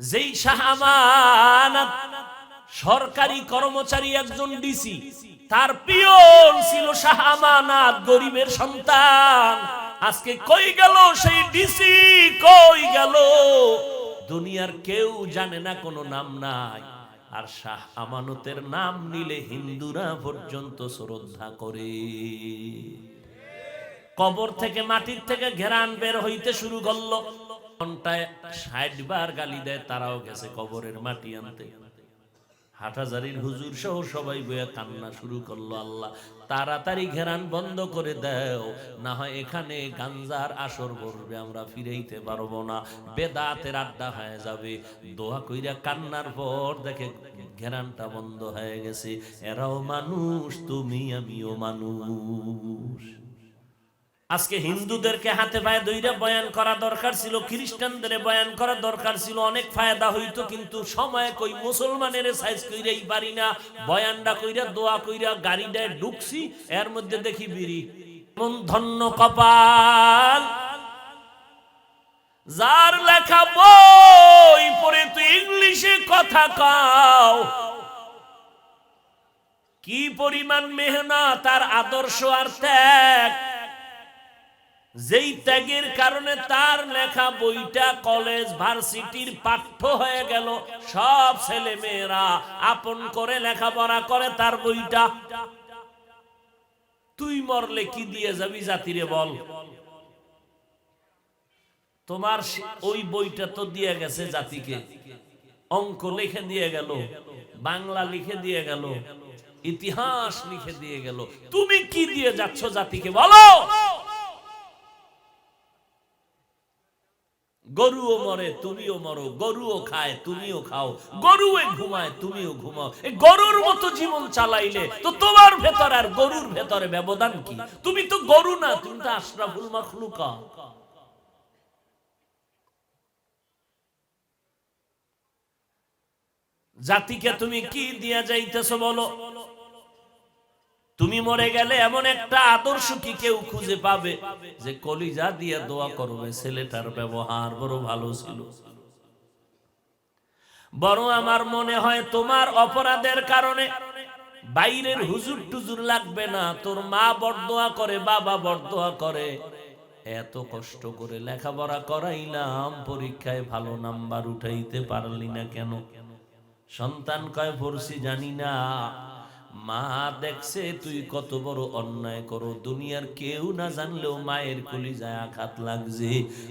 যেই শাহ আমানত সরকারি কর্মচারী একজন ডিসি, তার পিয়ন ছিল শাহ আমানত, গরিবের সন্তান। আজকে কই গেল সেই ডিসি, কই গেল? দুনিয়ার কেউ জানে না, কোনো নাম নাই। আর শাহ আমানতের নাম নিলে হিন্দুরা পর্যন্ত শ্রদ্ধা করে। কবর থেকে, মাটির থেকে ঘেরান বের হইতে শুরু করলো, ঘন্টায় ৬০ বার গালি দেয়। তারাও গেছে কবরের মাটি আনতে। হাটহাজারীর হুজুর সহ সবাই বইয়া কান্না শুরু করলো, আল্লাহ তাড়াতাড়ি ঘেরান বন্ধ করে দাও, না হয় এখানে গাঞ্জার আসর বসবে, আমরা ফিরাইতে পারবো না, বেদাতের আড্ডা হয়ে যাবে। দোয়া কইরা কান্নার পর দেখে ঘেরানটা বন্ধ হয়ে গেছে। এরাও মানুষ, তুমি আমিও মানুষ। আজকে হিন্দুদেরকে হাতে পায়ে ধইরা বয়ান করা দরকার ছিল, খ্রিস্টানদের বয়ান করা দরকার ছিল, অনেক ফায়দা হইতো। কিন্তু সময় কই, মুসলমানের সাইজ কইরাই পারি না। বয়ানটা কইরা, দোয়া কইরা গাড়িটায় ঢুকছি, এর মধ্যে দেখি বিড়ি। মন ধন্য কপাল যার লেখা বই পড়ে তুই ইংলিশে কথা কও। কি পরিমাণ মেহনত আর আদর্শ আর ত্যাগ! যেই ত্যাগের কারণে তার লেখা বইটা কলেজ ভার্সিটির পাঠ্য হয়ে গেল, সব ছেলে মেয়েরা আপন করে লেখাপড়া করে তার বইটা। তুই মরলে কি দিয়ে যাবি জাতিরে বল? তোমার ওই বইটা তো দিয়ে গেছে জাতিকে, অঙ্ক লিখে দিয়ে গেল, বাংলা লিখে দিয়ে গেল, ইতিহাস লিখে দিয়ে গেল। তুমি কি দিয়ে যাচ্ছ জাতিকে বলো? গরুও মরে, তুমিও মরো, গরুও খায়, তুমিও খাও, গরুও ঘুমায়, তুমিও ঘুমাও। এই গরুর মতো জীবন চালাইলে তো তোমার ভেতর আর গরুর ভেতরে ব্যবধান কি? তুমি তো গরু না, তুমি তো আশরাফুল মাখলুকা। জাতিকে তুমি কি দিয়া যাইতেছো বলো? তুমি মরে গেলে এমন একটা আদর্শ কি কেউ খুঁজে পাবে যে কলিজা দিয়ে দোয়া করবে ছেলেটার ব্যবহার বড় ভালো ছিল? বড় আমার মনে হয় তোমার অপরাধের কারণে বাইরের হুজুর টুজুর লাগবে না, তোর মা বড়দোয়া করে, বাবা বড়দোয়া করে। এত কষ্ট করে লেখাপড়া করাইলাম, পরীক্ষায় ভালো নাম্বার উঠাইতে পারলি না কেন? সন্তান কয় পড়ছি জানি না, মা দেখছে তুই কত বড় অন্যায় করো, দুনিয়ার কেউ না জানলেও মায়ের কলিজায় আঘাত লাগছে।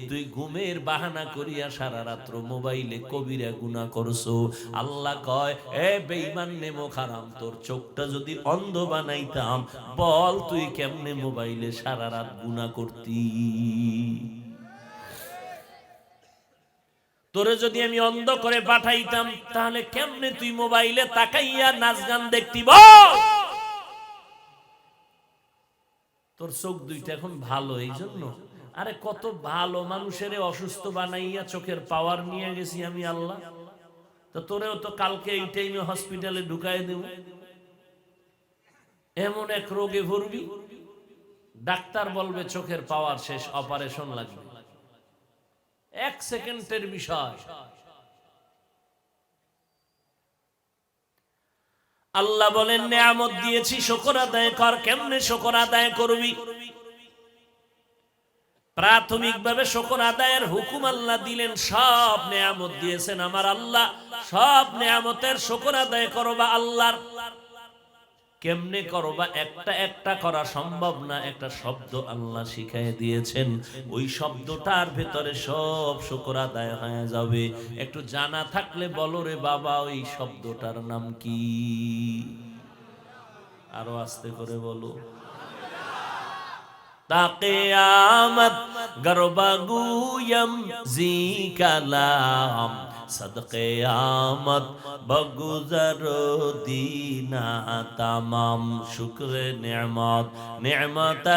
তুই ঘুমের বাহানা করিয়া সারা রাত্র মোবাইলে কবিরা গুনাহ করছো। আল্লাহ কয়, এ বেঈমান নেমো খারাম, তোর চোখটা যদি অন্ধ বানাইতাম, বল তুই কেমনে মোবাইলে সারা রাত গুনাহ করতি? তোরে যদি আমি অন্ধ করে পাঠাইতাম, তাহলে কেমনে তুই মোবাইলে তাকাইয়া নাচ গান দেখতি? বল। তোর চোখ দুইটা এখন ভালো এই জন্য। আরে কত ভালো মানুষের অসুস্থ বানাইয়া চোখের পাওয়ার নিয়ে গেছি আমি আল্লাহ। তো তোরেও তো কালকে এই টাইমে হসপিটালে ঢুকাই দেব। এমন এক রোগে ভরবি, ডাক্তার বলবে চোখের পাওয়ার শেষ, অপারেশন লাগবে। 1 সেকেন্ডের বিষয়। আল্লাহ বলেন, নিয়ামত দিয়েছি শুকর আদায় কর। কেমনে শুকর আদায় করবি? প্রাথমিকভাবে শুকর আদায়ের হুকুম আল্লাহ দিলেন। সব নিয়ামত দিয়েছেন আমার আল্লাহ, সব নিয়ামতের শুকর আদায় করবা আল্লাহর। কেমনে করবা? একটা একটা করা সম্ভব না। একটা শব্দ আল্লাহ শিখাই দিয়েছেন, ওই শব্দটার ভেতরে সব শুকর আদায় হয়ে যাবে। একটু জানা থাকলে বলো রে বাবা, ওই শব্দটার নাম কি? আরো আস্তে করে বলো। তা কিয়ামত গরবাগুয়ম জিকালাম, সদকে আমত বগুজর দিনা তামাম, শুক্রে নিয়ামত নিয়ামত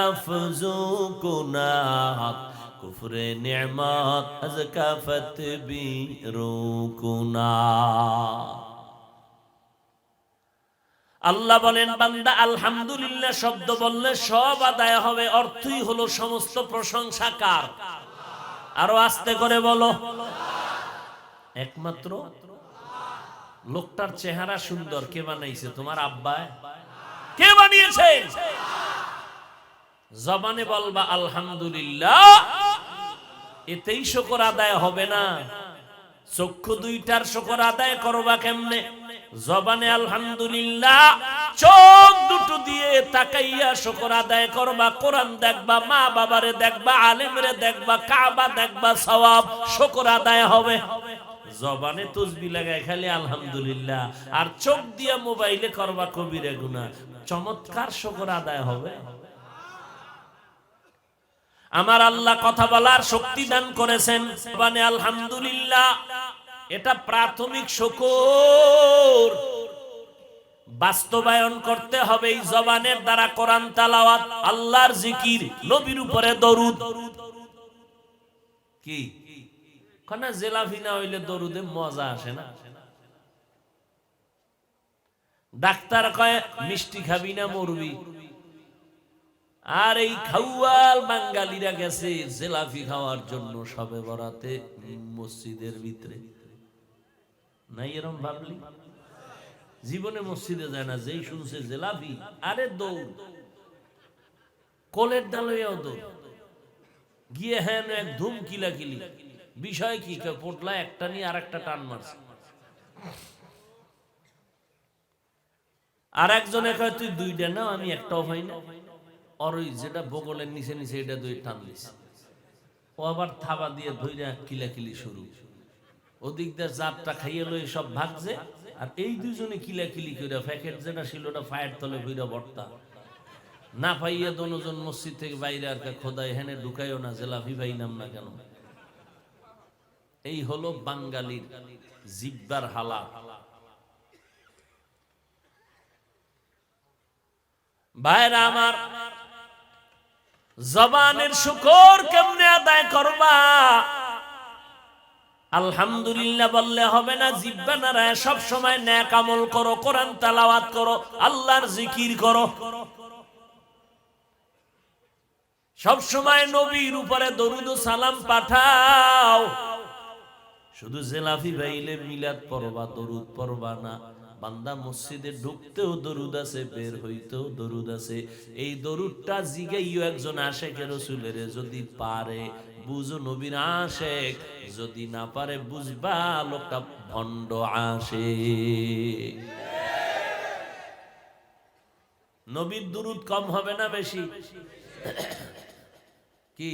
আফজু কুনাত, কুফরে নিয়ামত আজকা ফতবিরু কুনাত। আল্লাহ বলেন, বান্দা আলহামদুলিল্লাহ শব্দ বললে সব আদায় হবে। অর্থই হলো সমস্ত প্রশংসা কার? আরো আস্তে করে বলো। একমাত্র লোকটার চেহারা সুন্দর, কে বানাইছে? তোমার আব্বা। কে বানিয়েছে? জবানে বলবা আলহামদুলিল্লাহ, এতেই শুকর আদায় হবে না। চক্ষু দুইটার শুকর আদায় করবা কেমনে? জবানে আলহামদুলিল্লাহ, চোখ দুটো দিয়ে তাকাইয়া শুকর আদায় করবা। কোরআন দেখবা, মা বাবারে দেখবা, আলেমরে দেখবা, কাবা দেখবা, সওয়াব শুকর আদায় হবে। জবানে তসবিহ লাগায় খালি আলহামদুলিল্লাহ, আর চোখ দিয়ে মোবাইলে করবা কবিরা গুনাহ, চমৎকার শুকর আদায় হবে। আমার আল্লাহ কথা বলার শক্তি দান করেছেন, জবানে আলহামদুলিল্লাহ, এটা প্রাথমিক শুকর। বাস্তবায়ন করতে হবে এই জবানের দ্বারা কোরআন তেলাওয়াত, আল্লাহর জিকির, নবীর উপরে দরুদ। কি খানা জেলাফি না হইলে দরুদে মজা আসে না। ডাক্তার কয় মিষ্টি খাবি না মরবি, আর এই খাওয়াল বাঙালিরা গেছে জেলাফি খাওয়ার জন্য সবে বরাতে মসজিদের ভিতরে। নাই এরকম ভাবলি? জীবনে মসজিদে যায় না, যেই শুনছে জেলাফি আরে দৌড়, কোলের ডালইয়াও দৌড়, গিয়ে হ্যাঁ এক ধুম কিলাকিলি। বিষয় কি? পোটলা একটা নিয়ে আর একটা টান মারছে। আর একজনে কয় তুই দুইটা নাও, আমি একটাও পাই না। আর ওই যেটা বগলের নিচে নিচে এটা দুই টান দিছে, ও আবার থাবা দিয়ে ধইরা কিলাকিলি শুরু। ওদিক দিয়ে জাতটা খাইয়ে লই সব ভাগছে, আর এই দুইজনে কিলাকিলি করে প্যাকেট যেটা ছিল ওটা ফায়ের তলে ভইরা ভর্তা। না পাইয়া দনোজন মসজিদ থেকে বাইরে আর খোদাই হেনে ঢুকাইও না, জেলাফি ভাই নাম না কেন। এই হলো বাঙালির জিব্বার হালা। ভাইরা আমার, জবানের শুকর কেমনে আদায় করবা? আলহামদুলিল্লাহ বললে হবে না, জিব্বা নাড়ায় সব সময় নেক আমল করো, কোরআন তেলাওয়াত করো, আল্লাহর জিকির করো, সব সময় নবীর উপরে দরুদ ও সালাম পাঠাও। শুধু জেলাফি ভাইলে মিলাদ পড়বা, দরুদ পড়বা না। বান্দা মসজিদে ঢুকতেও দরুদ আছে, বের হইতেও দরুদ আছে। এই দরুদটা জিগাইও একজন আশেকের রাসূলের, যদি পারে বুঝো নবীর আশেক, যদি না পারে বুঝবা লোকটা ভণ্ড আশেক। নবীর দরুদ কম হবে না বেশি? কি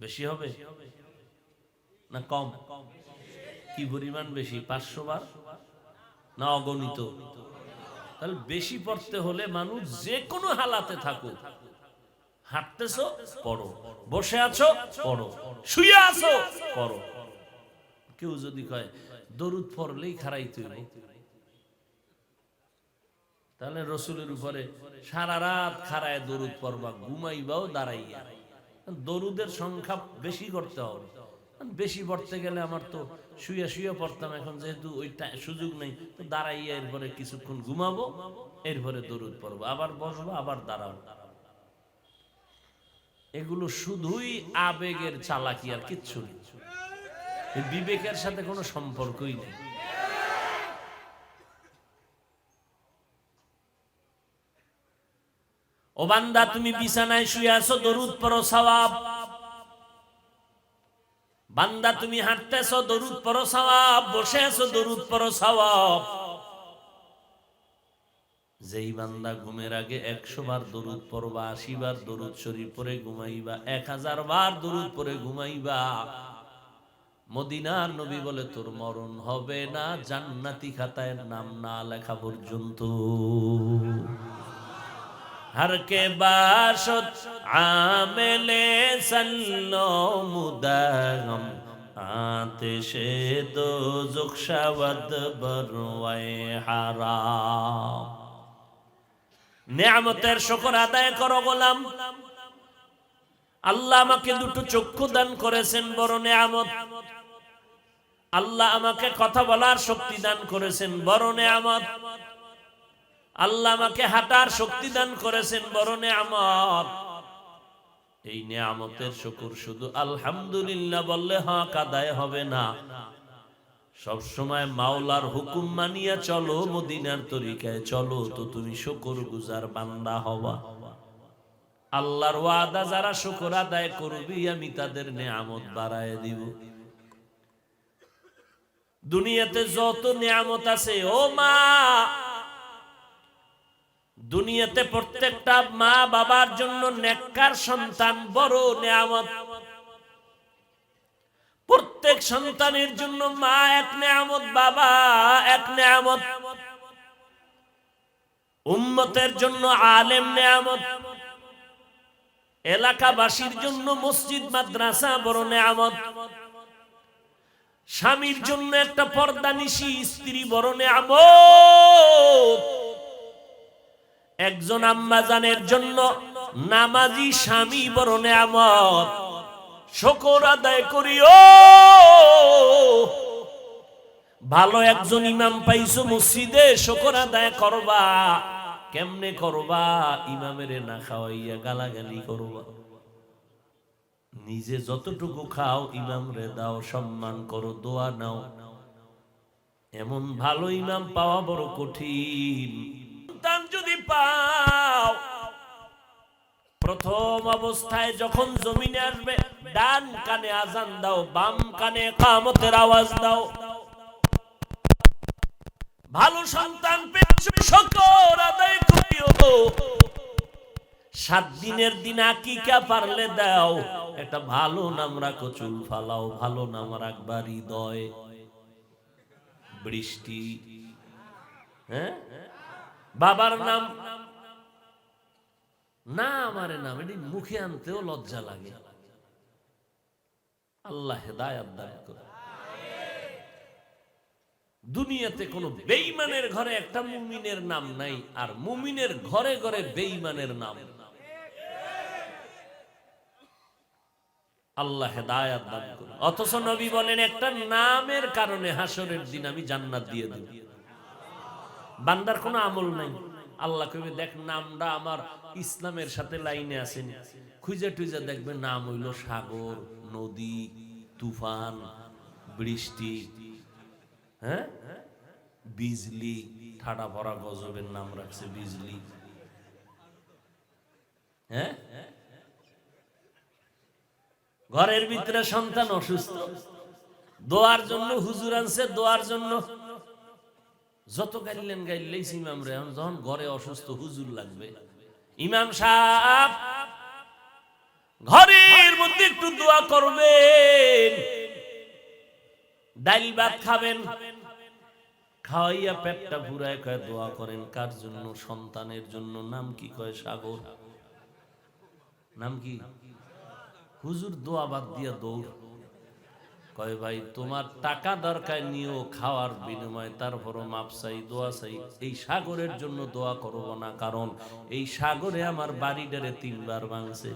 বেশি হবে না কম? কি পরিমাণ বেশি? 500 বার না অগণিত? তাহলে বেশি পড়তে হলে মানুষ যে কোনো হালাতে থাকুক, হাঁটতেছো পড়ো, বসে আছো পড়ো, শুয়ে আছো পড়ো। কেউ যদি কয় দরুদ পড়লেই খারাইতে হইব, তাহলে রসুলের উপরে সারা রাত খাড়ায় দরুদ পড়বা, ঘুমাইবাও দাঁড়াইয়া। দরুদের সংখ্যা বেশি করতে হবে। বেশি পড়তে গেলে আমার তো শুয়ে শুয়ে পড়তাম, এখন যেহেতু ওইটা সুযোগ নেই, তো দাঁড়াইয়া এরপরে কিছুক্ষণ ঘুমাবো, এরপরে দরুদ পড়বো, আবার বসবো, আবার দাঁড়াবো। এগুলো শুধুই আবেগের চালাকি, আর কিচ্ছু নেই। বিবেকের সাথে কোনো সম্পর্কই নেই। ও বান্দা, তুমি বিছানায় শুয়ে আছো, দরুদ পড়ো, সওয়াব। বান্দা তুমি হাঁটতেছো, দরুদ পড়ো, সওয়াব। বসে আছো, দরুদ পড়ো, সওয়াব। যেই বান্দা ঘুমের আগে 100 বার দরুদ পড়বা, 80 বার দরুদ শরীফ পড়ে ঘুমাইবা, 1000 বার দরুদ পড়ে ঘুমাইবা, মদিনার নবী বলে তোর মরণ হবে না জান্নাতি খাতায় নাম না লেখা পর্যন্ত। हर के बाशत आमेले सल्लो मुदागम आतिशे दोज़ख शवद बरवाए हाराम। नेमतेर शुक्र आदाय करो गोलाम। আল্লাহ আমাকে দুটো চক্ষু দান করেছেন, বড় নেয়ামত। আল্লাহ আমাকে কথা বলার শক্তি দান করেছেন, বড় নেয়ামত। আল্লাহ আমাকে হাঁটার শক্তি দান করেছেন, বড় নেয়ামত। এই নিয়ামতের শুকর শুধু আলহামদুলিল্লাহ বললে হক আদায় হবে না, সব সময় মাওলার হুকুম মানিয়া চলো, মদিনার তরিকায় চলো, তো তুমি শুকর গুজার বান্দা হবা। আল্লাহর ওয়াদা, যারা শুকর আদায় করবি আমি তাদের নিয়ামত বাড়ায় দিব। দুনিয়াতে যত নিয়ামত আছে ও মা, দুনিয়াতে প্রত্যেকটা মা বাবার জন্য নেককার সন্তান বড় নিয়ামত। প্রত্যেক সন্তানের জন্য মা এক নিয়ামত, বাবা এক নিয়ামত। উম্মতের জন্য আলেম নিয়ামত, এলাকাবাসীর জন্য মসজিদ মাদ্রাসা বড় নিয়ামত, স্বামীর জন্য একটা পর্দানিশী স্ত্রী বড় নিয়ামত, একজন আম্মাজানের জন্য নামাজি স্বামী বড় নিয়ামত। শুকর আদায় করিও। ভালো একজন ইমাম পাইছো মসজিদে, শুকর আদায় করবা। কেমনে করবা? ইমামের না খাওয়াইয়া গালাগালি করবা। নিজে যতটুকু খাও ইমাম রে দাও, সম্মান করো, দোয়া নাও। এমন ভালো ইমাম পাওয়া বড় কঠিন। সন্তান যদি পাও, প্রথম অবস্থায় যখন জমিনে আসবে ডান কানে আজান দাও, বাম কানে ইকামতের আওয়াজ দাও। ভালো সন্তান পেয়েছো, শুকর আদায় করিও। 7 দিনের দিন আকিকা পারলে দাও, একটা ভালো নাম রাখো, চুল ফালাও, ভালো নাম রাখবা হৃদয় বৃষ্টি। হ্যাঁ, বাবার নাম না, আমারে নাম এটি মুখে আনতেও লজ্জা লাগে। আল্লাহ হেদায়েত দান করে। দুনিয়াতে কোন বেঈমানের ঘরে একটা মুমিনের নাম নাই, আর মুমিনের ঘরে ঘরে বেঈমানের নাম। আল্লাহ হেদায়েত দান করে। অথচ নবী বলেন একটা নামের কারণে হাসরের দিন আমি জান্নাত দিয়ে দেব। বান্দার কোনো আমল নাই, আল্লাহ কইবে দেখ নামটা আমার ইসলামের সাথে লাইনে আসেনি, খুঁজে টুজে দেখবে নাম হইল সাগর, নদী, তুফান, বৃষ্টি, হ্যাঁ, বিজলি, ঠাডা ভরা গজবের নাম রাখছে বিজলি। হ্যাঁ, ঘরের ভিতরে সন্তান অসুস্থ, দোয়ার জন্য হুজুর আনছে, দোয়ার জন্য যত গাইলেন গাইলেই ইমাম রে, যখন ঘরে অসুস্থ হুজুর লাগবে, ইমাম সাহেব ঘরের মধ্যে একটু দোয়া করবেন, ডাল ভাত খাবেন, খাওয়াইয়া পেটটা ভুরায় কয় দোয়া করেন। কার জন্য? সন্তানের জন্য। নাম কি? কয় সাগর। নাম কি? হুজুর দোয়া বাদ দিয়া দৌড়। কয় ভাই তোমার টাকা দরকার নিও, খাওয়ার বিনিময়ে তারপরও মাপ চাই, দোয়া চাই। এই সাগরের জন্য দোয়া করব না, কারণ এই সাগরে আমার বাড়িটারে 3 বার ভাঙছে।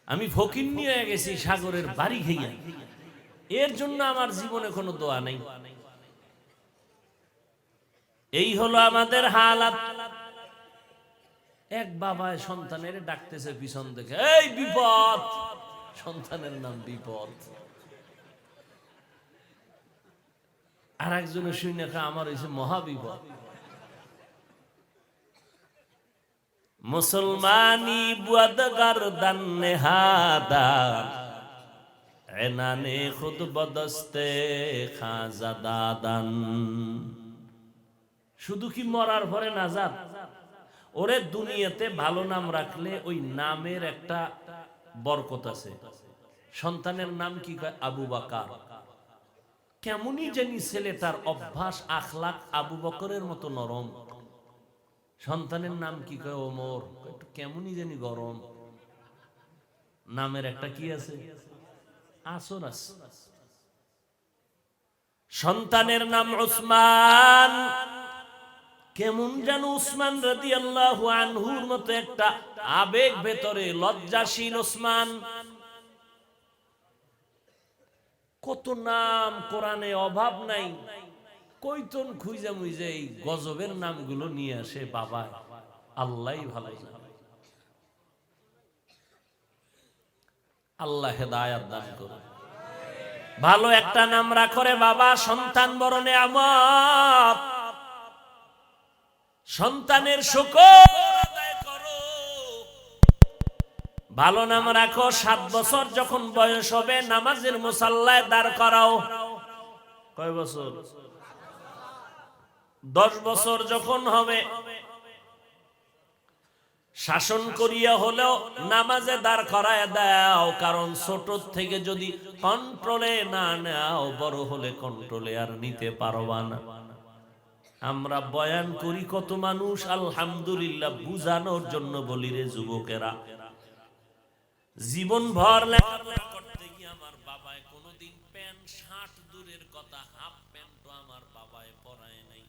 আমি ফকির নিয়ে গেছি সাগরের বাড়ি খেয়ে, এর জন্য আমার জীবনে কোনো দোয়া নেই। এই হলো আমাদের হালাত। এক বাবা সন্তানের ডাকতেছে পিছন থেকে, এই বিপদ। সন্তানের নাম বিপদ। আর একজনের শুনে আমার হয়েছে মহাবিপদ। মুসলমানি বুয়াদগার দান নেহাদা, এনানে খুদ বদস্তে খাজা দাদান। শুধু কি মরার পরে নাজাত? ওরে দুনিয়াতে ভালো নাম রাখলে ওই নামের একটা বরকত আছে। সন্তানের নাম কি? আবু বকর। কেমনই জানি ছেলেটার অভ্যাস আখলাক আবু বকরের মতো নরম। সন্তানের নাম কি? কয় ওমর। কেমনই জানি গরম। নামের একটা কি আছে? আসর আছে। সন্তানের নাম উসমান। কেমন যেন উসমান রাদিয়াল্লাহু আনহুর মতো একটা আবেগ ভেতরে, লজ্জাশীল উসমান। কত নাম কোরআনে, অভাব নাই। কইতন খুঁজে মুইজে এই গজবের নামগুলো নিয়ে আসে বাবা, আল্লাহই ভালো জানে। আল্লাহ হেদায়েত দান করুন। ভালো একটা নাম রাখো রে বাবা, সন্তান বড় নেয়ামত। সন্তানের শুকর আদায় করো, ভালো নাম রাখো। 7 বছর যখন বয়স হবে নামাজের মুসাল্লায় দাঁড় করাও। কয় বছর? 10 বছর যখন হবে শাসন করিয়া হলেও নামাজে দাঁড় করায় দাও, কারণ ছোট থেকে যদি কন্ট্রোলে না নাও বড় হলে কন্ট্রোলে আর নিতে পারবা না। আমরা বয়ান করি কত মানুষ আলহামদুলিল্লাহ বুঝানোর জন্য বলি রে যুবকেরা, জীবন ভর লেখাপড়া করতে গিয়ে আমার বাবায় কোনোদিন প্যান্ট শার্ট দূরের কথা হাফ প্যান্টও আমার বাবায় পরায় নাই।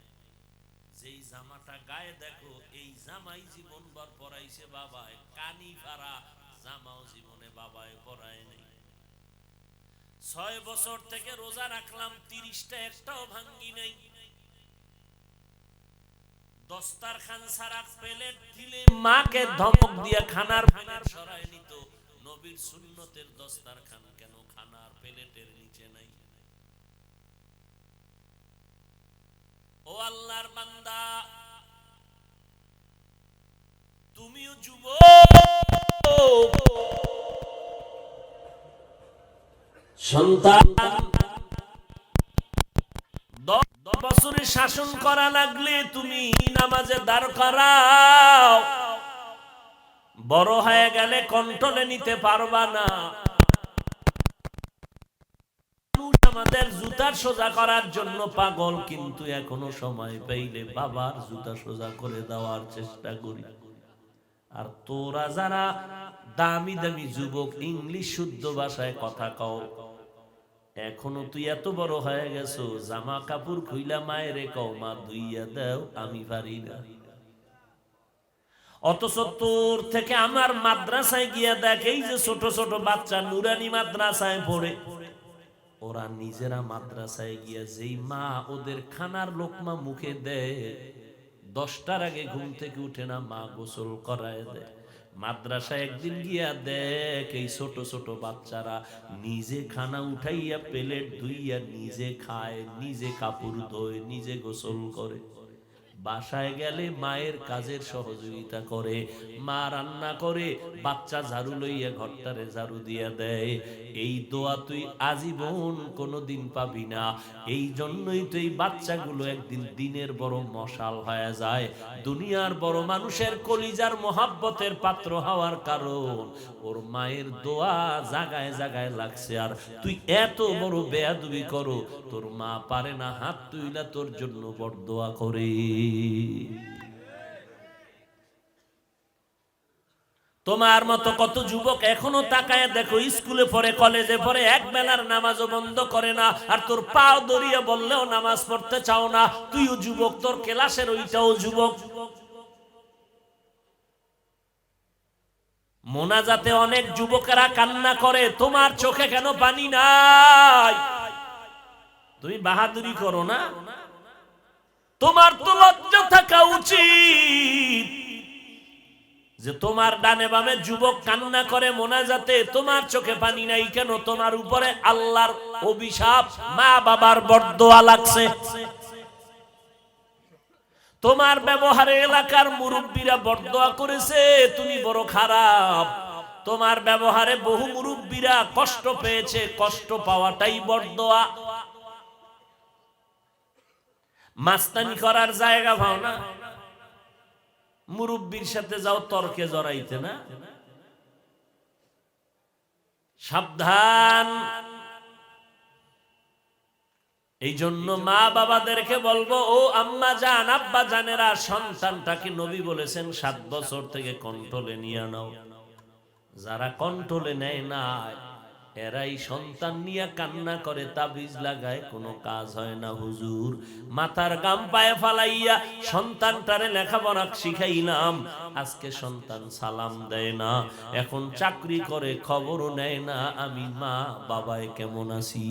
যেই জামাটা গায়ে দেখো এই জামাই জীবন ভর পরাইছে বাবায়, কানি ফাড়া জামাও জীবনে বাবায় পরায় নাই। 6 বছর থেকে রোজা রাখলাম, 30টা একটাও ভাঙ্গি নাই। দস্তারখান ছাড়া প্লেট দিলে মাকে ধমক দিয়ে খানার প্লেট সরায় নিত। নবীর সুন্নতের দস্তারখান কেন খানার প্লেটের নিচে নাই? ও আল্লাহর বান্দা, তুমিও যুবক, সন্তান 10 বছরের শাসন করা লাগলে তুমি নামাজে দাঁড় করাও। বড় হয়ে গেলে কন্ট্রোলে নিতে পারবা না। আমাদের জুতার সোজা করার জন্য পাগল, কিন্তু এখনো সময় পাইলে বাবার জুতা সোজা করে দেওয়ার চেষ্টা করি। আর তোরা যারা দামি দামি যুবক, ইংলিশ শুদ্ধ ভাষায় কথা কও, এখনো তুই এত বড় হয়ে গেছো, জামা কাপড় খুইলা মায়েরে কও মা ধুইয়া দাও, আমি পারি না। অথচ তোর থেকে আমার মাদ্রাসায় গিয়া দেখ, এই যে ছোট ছোট বাচ্চা নুরানি মাদ্রাসায় পড়ে, ওরা নিজেরা মাদ্রাসায় গিয়া যেই মা ওদের খানার লোকমা মুখে দেয়, 10টার আগে ঘুম থেকে উঠে না, মা গোসল করায় দেয়। মাদ্রাসায় একদিন গিয়া দেখ এই ছোট ছোট বাচ্চারা নিজে খানা উঠাইয়া প্লেট ধুইয়া নিজে খায়, নিজে কাপড় ধোয়, নিজে গোসল করে। বাসায় গেলে মায়ের কাজের সহযোগিতা করে, মা রান্না করে, বাচ্চা ঝাড়ু লইয়া ঘরটারে ঝাড়ু দিয়া দেয়। এই দোয়া তুই আজীবন কোনোদিন পাবি না। এই জন্যই তো এই বাচ্চাগুলো একদিন দিনের বড় মশাল হয়ে যায়, দুনিয়ার বড় মানুষের কলিজার মহাব্বতের পাত্র হওয়ার কারণ ওর মায়ের দোয়া জাগায় জাগায় লাগছে। আর তুই এত বড় বেয়াদবি করো, তোর মা পারে না হাত তুইলা তোর জন্য বড় দোয়া করে। তোমার মতো কত যুবক এখনো তাকায় দেখো, স্কুলে পড়ে, কলেজে পড়ে, এক বেলার নামাজও বন্ধ করে না। আর তোর পাও দড়িয়ে বললেও নামাজ পড়তে চাও না। তুইও যুবক, তোর ক্লাসের ওইটাও যুবক। মোনাজাতে অনেক যুবকেরা কান্না করে, তোমার চোখে কেন পানি নাই? তুমি বাহাদুরি করো না? তোমার তো লজ্জা থাকা উচিত যে তোমার ডানে বামে যুবক কান্না করে মোনাজাতে, তোমার চোখে পানি নাই কেন? তোমার উপরে আল্লাহর অভিশাপ, মা বাবার বরদোয়া লাগছে। তোমার ব্যবহারে এলাকার মুরব্বীরা বরদোয়া করেছে, তুমি বড় খারাপ। তোমার ব্যবহারে বহু মুরব্বীরা কষ্ট পেয়েছে, কষ্ট পাওয়াটাই বরদোয়া। মাস্তানি করার জায়গা পাও না, মুরব্বীর সাথে যাও তর্কে জড়াইতে না। সাবধান। এই জন্য মা বাবাদেরকে বলবো, ও আম্মা জান, আব্বা জানেরা, সন্তানটাকে নবী বলেছেন 7 বছর থেকে কন্ট্রোলে নিয়ে নাও। যারা কন্ট্রোলে নেয় না এরাই সন্তান নিয়ে কান্না করে, তাবিজ লাগায়, কোনো কাজ হয় না। হুজুর, মাথার গাম পায়ে ফালাইয়া সন্তানটারে লেখাপড়া শিখাইলাম, আজকে সন্তান সালাম দেয় না, এখন চাকরি করে, খবরও নেয় না আমি মা বাবায় কেমন আছি।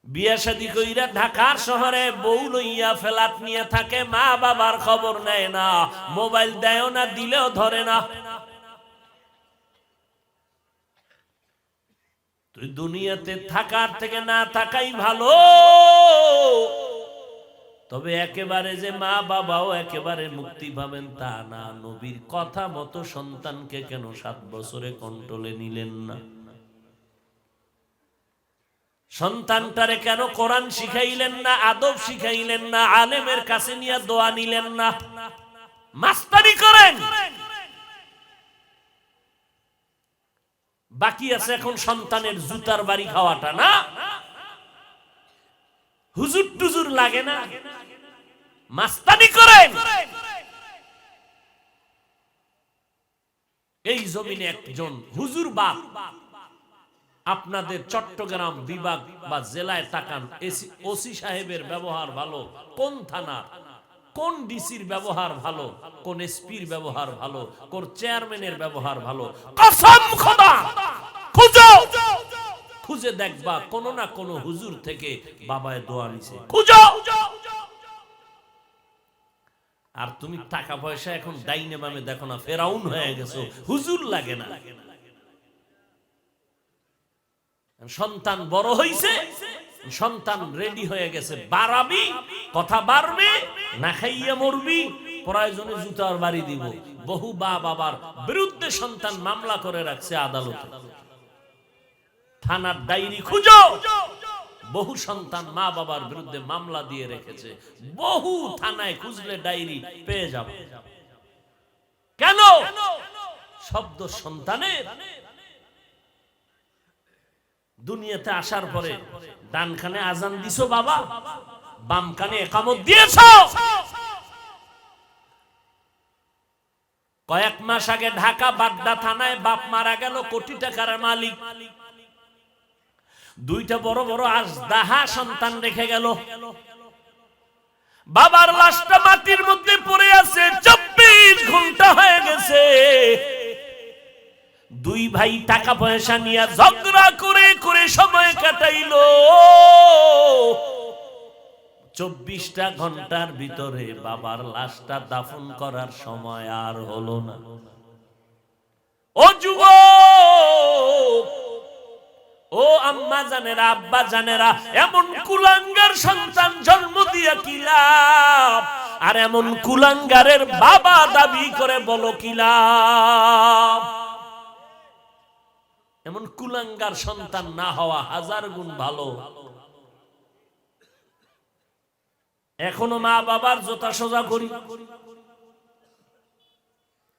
বিয়া শাদী কইরা ঢাকার শহরে বউ লইয়া ফ্ল্যাট নিয়ে থাকে, মা বাবার খবর নেয় না, মোবাইল দেয় না, দিলেও ধরে না। তুই দুনিয়াতে থাকার থেকে না থাকাই ভালো। তবে একেবারে যে মা বাবাও একেবারে মুক্তি পাবেন তা না। নবীর কথা মতো সন্তানকে কেন 7 বছরে কন্ট্রোলে নিলেন না? সন্তানটারে কেন কোরআন শিখাইলেন না, আদব শিখাইলেন না, আলেমের কাছে নিয়ে দোয়া নিলেন না? মাস্তানি করেন, বাকি আছে এখন সন্তানের জুতার বাড়ি খাওয়াটা। না, হুজুর টুজুর লাগে না, মাস্তানি করেন। এই জমিনে একজন হুজুর বাপ, আপনাদের চট্টগ্রাম বিভাগ বা জেলায় তাকান, ওসি সাহেবের ব্যবহার ভালো, কোন থানা, কোন ডিসির ব্যবহার ভালো, কোন এসপির ব্যবহার ভালো, কোন চেয়ারম্যানের ব্যবহার ভালো, কসম খোদা খুঁজো, খুঁজে দেখবা কোন না কোন হুজুর থেকে বাবায় দোয়া নিছে, খুঁজো। আর তুমি টাকা পয়সা এখন ডাইনে বামে দেখো না, ফেরাউন হয়ে গেছো, হুজুর লাগে না। সন্তান বড় হইছে, সন্তান রেডি হয়ে গেছে, বাড়াবি, কথা বাড়বে, না খাইয়া মরবি, প্রয়োজনে জুতার বাড়ি দিব। বহু বাবার বিরুদ্ধে সন্তান মামলা করে রাখছে আদালতে, থানার ডায়েরি খুঁজো। বহু সন্তান মা বাবার বিরুদ্ধে মামলা দিয়ে রেখেছে, বহু থানায় খুঁজলে ডায়েরি পেয়ে যাবে। কেন? শব্দ সন্তানের। দুনিয়াতে আসার পরে ডান কানে আজান দিছো বাবা, বাম কানে একামত দিয়েছো। কয়েক মাস আগে ঢাকা বাড্ডা থানায় বাপ মারা গেল, কোটি টাকার মালিক, 2টা বড় বড় আজদাহা সন্তান রেখে গেল। বাবার লাশটা মাটির মধ্যে পড়ে আছে, 24 ঘন্টা হয়ে গেছে। 2 ভাই টাকা পয়সা নিয়ে ঝগড়া করে করে সময় কাটাইলো। 24টা ঘন্টার ভিতরে বাবার লাশটা দাফন করার সময় আর হলো না। ও যুবক, ও আম্মা জানেরা, আব্বা জানেরা, এমন কুলাঙ্গার সন্তান জন্ম দিয়া কি লাভ? আর এমন কুলাঙ্গারের বাবা দাবি করে বলো কি লাভ? এমন কুলাঙ্গার সন্তান না হওয়া 1000 গুণ ভালো। এখনো মা বাবার জোতা সোজা করি।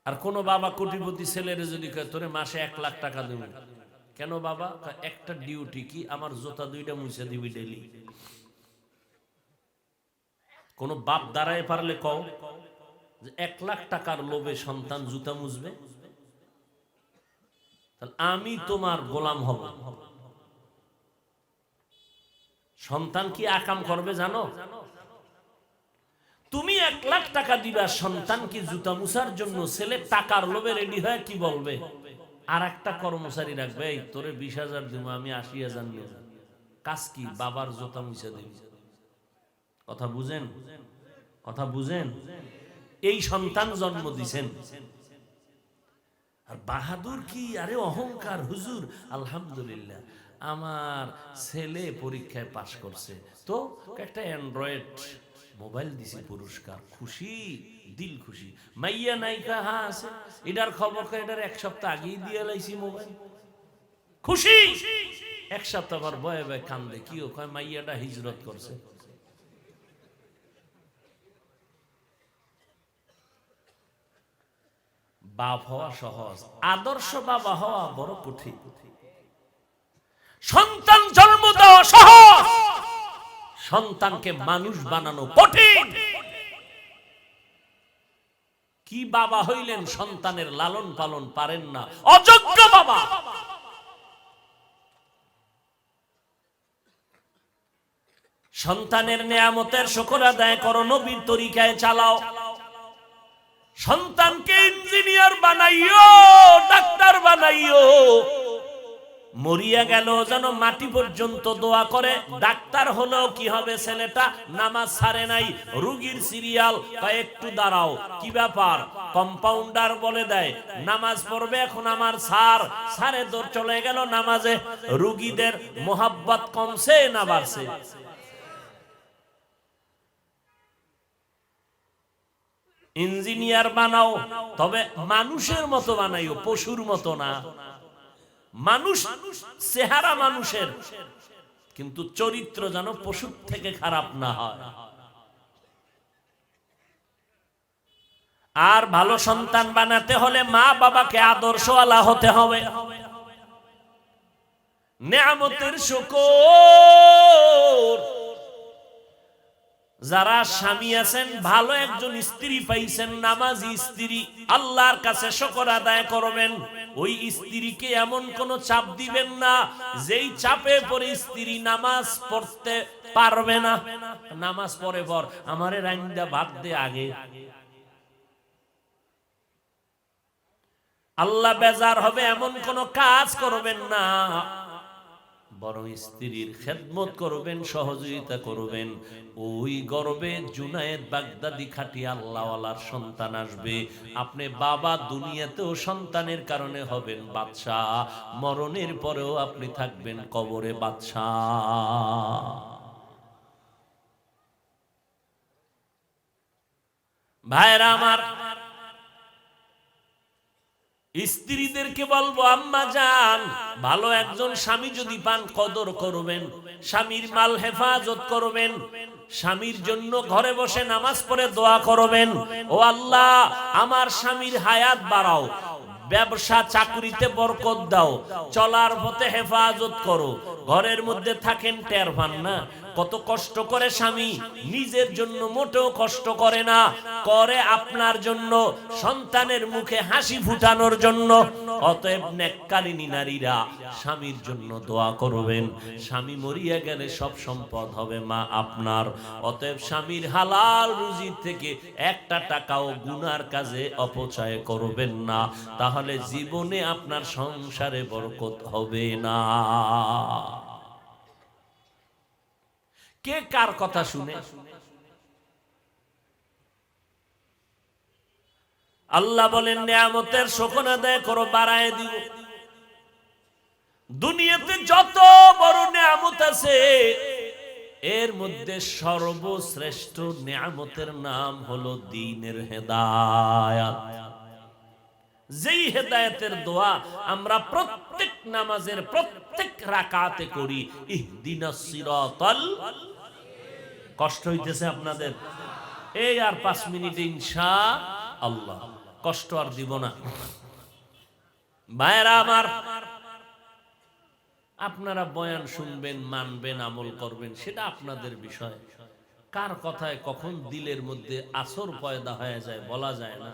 আর কোন বাবা কোটিপতি ছেলের যদি কয় তোরে মাসে 1 লাখ টাকা দেব, কেন বাবা? একটা ডিউটি কি, আমার জোতা 2টা মুছে দিবি ডেলি। কোন বাপ দাঁড়ায় পারলে কও যে 1 লাখ টাকার লোভে সন্তান জুতা মুছবে? তাহলে আমি তোমার গোলাম হব। সন্তান কি আকাম করবে জানো? তুমি 1 লাখ টাকা দিবা, সন্তান কি জুতা মুছার জন্য? ছেলে টাকার লোভে রেডি হয় কি বলবে? আর একটা কর্মচারী রাখবে, এই তোরে 20,000 দিব, আমি 80,000 নিয়ে যাব। কাজ কি? বাবার জুতা মুছে দিবি। কথা বুঝেন? কথা বুঝেন? এই সন্তান জন্ম দিছেন। আর বাহাদুর কি, আরে অহংকার। হুজুর আলহামদুলিল্লাহ আমার ছেলে পরীক্ষায় পাশ করছে, তো একটা অ্যান্ড্রয়েড মোবাইল দিছি পুরস্কার, খুশি, দিল খুশি। মাইয়া নাইকা হা আছে, এটার খবর এটার 1 সপ্তাহ আগেই দিয়ে লাইছি মোবাইল, খুশি। 1 সপ্তাহ পর বয়ে বয়ে কান্দে, কি ও কয় মাইয়াটা হিজরত করছে। বাপ হওয়া সহজ, আদর্শ বাবা হওয়া বড় কঠিন। সন্তান জন্ম দেওয়া সহজ, সন্তানকে মানুষ বানানো কঠিন। কি বাবা হইলেন, সন্তানের লালন পালন পারেন না, অযোগ্য বাবা। সন্তানের নেয়ামতের শুকর আদায় করো, নবীর তরিকায় চালাও। সন্তানকে ইঞ্জিনিয়ার বানাইও, ডাক্তার বানাইও। মরিয়া গেল যেন মাটি পর্যন্ত দোয়া করে। ডাক্তার হলেও কি হবে, ছেলেটা নামাজ ছাড়ে নাই, রোগীর সিরিয়াল, একটু দাঁড়াও, কি ব্যাপার? কম্পাউন্ডার বলে দেয় নামাজ পড়বে, এখন আমার স্যারে দৌড় চলে গেল নামাজে। রুগীদের মোহাব্বত কমছে না বাড়ছে? ইঞ্জিনিয়ার বানাও, তবে মানুষের মতো বানাইও, পশুর মতো না। মানুষ চেহারা মানুষের, কিন্তু চরিত্র যেন পশুর থেকে খারাপ না হয়। আর ভালো সন্তান বানাতে হলে মা বাবাকে আদর্শওয়ালা হতে হবে। নেয়ামতের শুকর, যারা স্বামী আছেন, ভালো একজন স্ত্রী পাইছেন, নামাজি স্ত্রী, আল্লাহর কাছে শুকর আদায় করবেন। ওই স্ত্রীকে এমন কোন চাপ দিবেন না যেই চাপে পড়ে স্ত্রী নামাজ পড়তে পারবে না। নামাজ পড়ে পর আমারে রাইন্দা ভাত দে আগে, আল্লাহ বেজার হবে এমন কোন কাজ করবেন না। বরং স্ত্রীর খেদমত করবেন, সহযোগিতা করবেন। ওই গর্বে জুনায়েদ বাগদাদি খাঁটি আল্লাহওয়ালার সন্তান আসবে। আপনি বাবা দুনিয়াতেও সন্তানের কারণে হবেন বাদশাহ, মরণের পরেও আপনি থাকবেন কবরে বাদশাহ। ভাইরা আমার, স্ত্রীদেরকে বলবো, আম্মা জান, ভালো একজন স্বামী যদি পান কদর করবেন, স্বামীর মাল হেফাজত করবেন, স্বামীর জন্য ঘরে বসে নামাজ পড়ে দোয়া করবেন, ও আল্লাহ আমার স্বামীর হায়াত বাড়াও, ব্যবসা চাকরিতে বরকত দাও, চলার পথে হেফাজত করো। ঘরের মধ্যে থাকেন টের পান না কত কষ্ট করে স্বামী, নিজের জন্য মোটেও কষ্ট করে না, করে আপনার জন্য, সন্তানের মুখে হাসি ফুটানোর জন্য। অতএব নেককারিনী নারীরা স্বামীর জন্য দোয়া করবেন। স্বামী মরিয়া গেলে সব সম্পদ হবে মা আপনার। অতএব স্বামীর হালাল রুজি থেকে একটা টাকাও গুনার কাজে অপচয় করবেন না, তাহলে জীবনে আপনার সংসারে বরকত হবে না। কে কার কথা শুনে? আল্লাহ বলেন নিয়ামতের শুকর আদায় করো, বাড়ায় দিব। দুনিয়াতে যত বড় নিয়ামত আছে, এর মধ্যে সর্বশ্রেষ্ঠ নিয়ামতের নাম হলো দ্বীনের হেদায়েত। যেই হেদায়েতের দোয়া আমরা প্রত্যেক নামাজের প্রত্যেক রাকাতে করি, ইহদিনাস সিরাতাল। কষ্ট হইতেছে আপনাদের? এই আর 5 মিনিট ইনশাআল্লাহ, কষ্ট আর দিব না। ভাইরা আমার, আপনারা বয়ান শুনবেন, মানবেন, আমল করবেন, সেটা আপনাদের বিষয়। কার কথায় কখন দিলের মধ্যে আসর পয়দা হয়ে যায় বলা যায় না।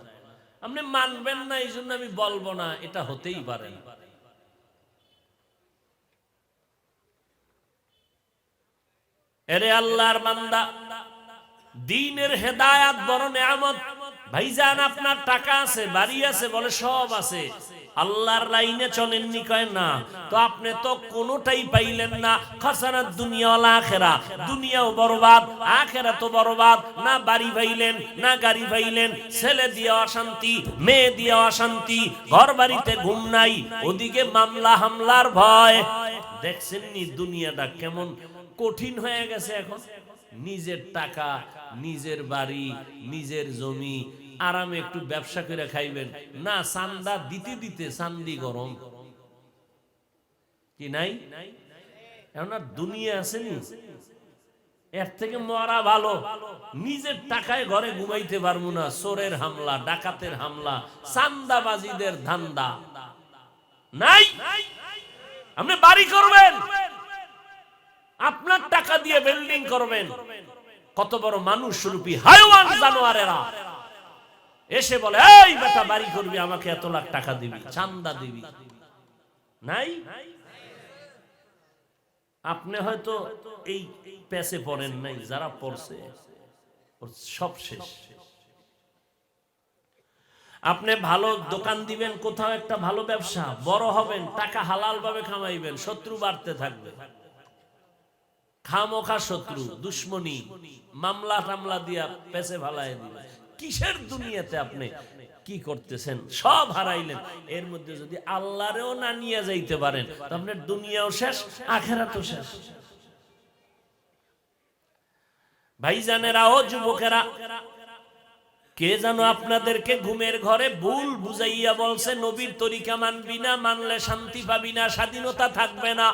আপনি মানবেন না, এই জন্য আমি বলবো না, এটা হতেই পারে। এরে আল্লাহর বান্দা, দ্বীনের হেদায়েত বড় নিয়ামত। ভাইজান, আপনার টাকা আছে, বাড়ি আছে, বলে সব আছে, আল্লাহর লাইনে চলেননি, কয় না, তো আপনি তো কোনোটাই পাইলেন না। খাসারাত দুনিয়া ওয়াল আখিরা, দুনিয়াও বরবাদ, আখিরাতও বরবাদ। না বাড়ি পাইলেন, না গাড়ি পাইলেন, ছেলে দিয়ে অশান্তি, মেয়ে দিয়ে অশান্তি, ঘর বাড়িতে ঘুম নাই, ওদিকে মামলা হামলার ভয়। দেখছেন নি দুনিয়াটা কেমন কঠিন হয়ে গেছে এখন। নিজের টাকা, নিজের বাড়ি, নিজের জমি, আরামে একটু ব্যবসা করে খাইবেন না, চান্দা দিতে দিতে চান্দি গরম। কি নাই? এখন আর দুনিয়া আসেনি, এর থেকে মরা ভালো। নিজের টাকায় ঘরে ঘুমাইতে পারবো না, চোরের হামলা, ডাকাতের হামলা, চান্দাবাজিদের ধান্দা নাই। আপনি বাড়ি করবেন, আপনার টাকা দিয়ে বিল্ডিং করবেন, কত বড় মানুষ রূপী হাইওয়ান জানোয়ারেরা এসে বলে, এই বেটা বাড়ি করবি, আমাকে এত লাখ টাকা দিবি, চান্দা দিবি। নাই? আপনি হয়তো এই পেছে পড়েন নাই, যারা পড়ছে সব শেষ। আপনি ভালো দোকান দিবেন, কোথাও একটা ভালো ব্যবসা, বড় হবেন, টাকা হালাল ভাবে কামাইবেন, শত্রু বাড়তে থাকবে। খামোখা শত্রু, দুশ্মনী, মামলা টামলা দিয়া পেছে ভালাই দিবে। কিসের দুনিয়াতে আপনি কি করতেছেন, সব হারাইলেন। এর মধ্যে যদি আল্লাহরেও না নিয়ে যাইতে পারেন, তো আপনার দুনিয়াও শেষ, আখিরাতও শেষ। ভাইজানেরা ও যুবকেরা, কে জানো আপনাদেরকে ঘুমের ঘরে ভুল বুঝাইয়া বলছে নবীর তরিকা মানবি না, মানলে শান্তি পাবি না, স্বাধীনতা থাকবে না।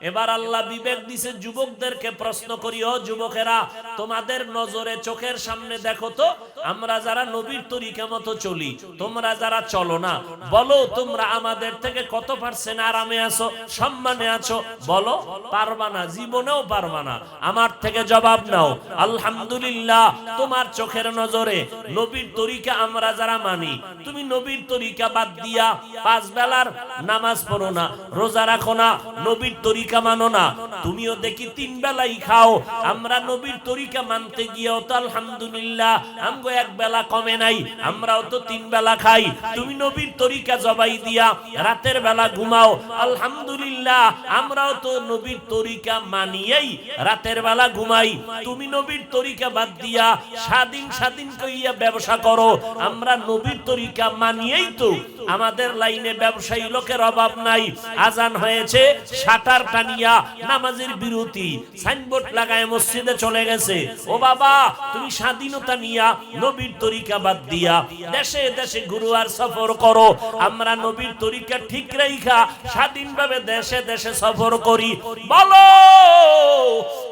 এবার আল্লাহ বিবেক দিছে, যুবকদেরকে প্রশ্ন করি, ও যুবকেরা, তোমাদের নজরে চোখের সামনে দেখো তো, আমরা যারা নবীর তরিকা মতো চলি, তোমরা যারা চলো না, বলো তোমরা আমাদের থেকে কত পার্সেন্ট আরামে আছো, সম্মানে আছো? বলো। পারবা না, জীবনেও পারবা না। আমার থেকে জবাব নাও। আলহামদুলিল্লাহ, তোমার চোখের নজরে নবীর তরিকা আমরা যারা মানি, তুমি নবীর তরিকা বাদ দিয়া 5 বেলার নামাজ পড়ো না, রোজা রাখো না, নবীর তরিকা মানো না, তুমিও দেখি 3 বেলাই খাও। আমরা নবীর তরিকা মানতে গিয়েও তো আলহামদুলিল্লাহ আমগো 1 বেলা কমে নাই, আমরাও তো 3 বেলা খাই। তুমি নবীর তরিকা জবাই দিয়া রাতের বেলা ঘুমাও, আলহামদুলিল্লাহ আমরাও তো নবীর তরিকা মানিয়েই রাতের বেলা ঘুমাই। তুমি নবীর তরিকা বাদ দিয়া স্বাধীন স্বাধীন কইয়া ব্যবসা করো, আমরা নবীর তরিকা মানিয়েই তো আমাদের লাইনে ব্যবসায়ী লোকের অভাব নাই। আজান হয়েছে, শাটার টানিয়া নামাজের বিরতি সাইনবোর্ড লাগায় মসজিদে চলে গেছে। ও বাবা, তুমি স্বাধীনতা নিয়া নবীর তরিকা বাদ দিয়া দেশে দেশে ঘুরো আর সফর করো। আমরা নবীর তরিকা ঠিক রাইখা স্বাধীনভাবে দেশে দেশে সফর করি। বলো,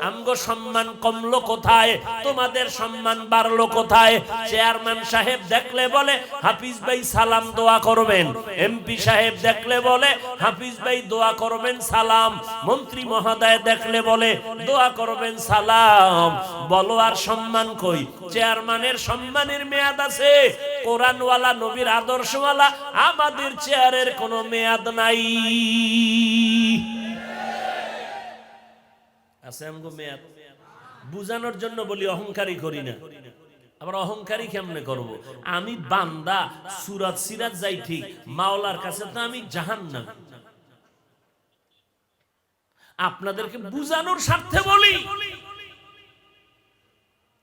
আমগো সম্মান কমলো কোথায়, তোমাদের সম্মান বাড়লো কোথায়? চেয়ারম্যান সাহেব দেখলে বলে হাফিজ ভাই সালাম দোয়া করবেন, এমপি সাহেব দেখলে বলে হাফিজ ভাই দোয়া করবেন সালাম, মন্ত্রী মহোদয় দেখলে বলে দোয়া করবেন সালাম। বলো, আর সম্মান কই? চেয়ারম্যানের সম্মানের মেয়াদ আছে, কোরআনওয়ালা নবীর আদর্শওয়ালা আমাদের চেয়ারের কোনো মেয়াদ নাই। আছে আমগো মেয়াদ? বুঝানোর জন্য বলি, অহংকারী করি না। আবার অহংকারী কেমনে করব? আমি বান্দা, সুরাত সিরাত যাই ঠিক, মাওলার কাছে তো আমি জাহান্নাম। আপনাদেরকে বুঝানোর স্বার্থে বলি।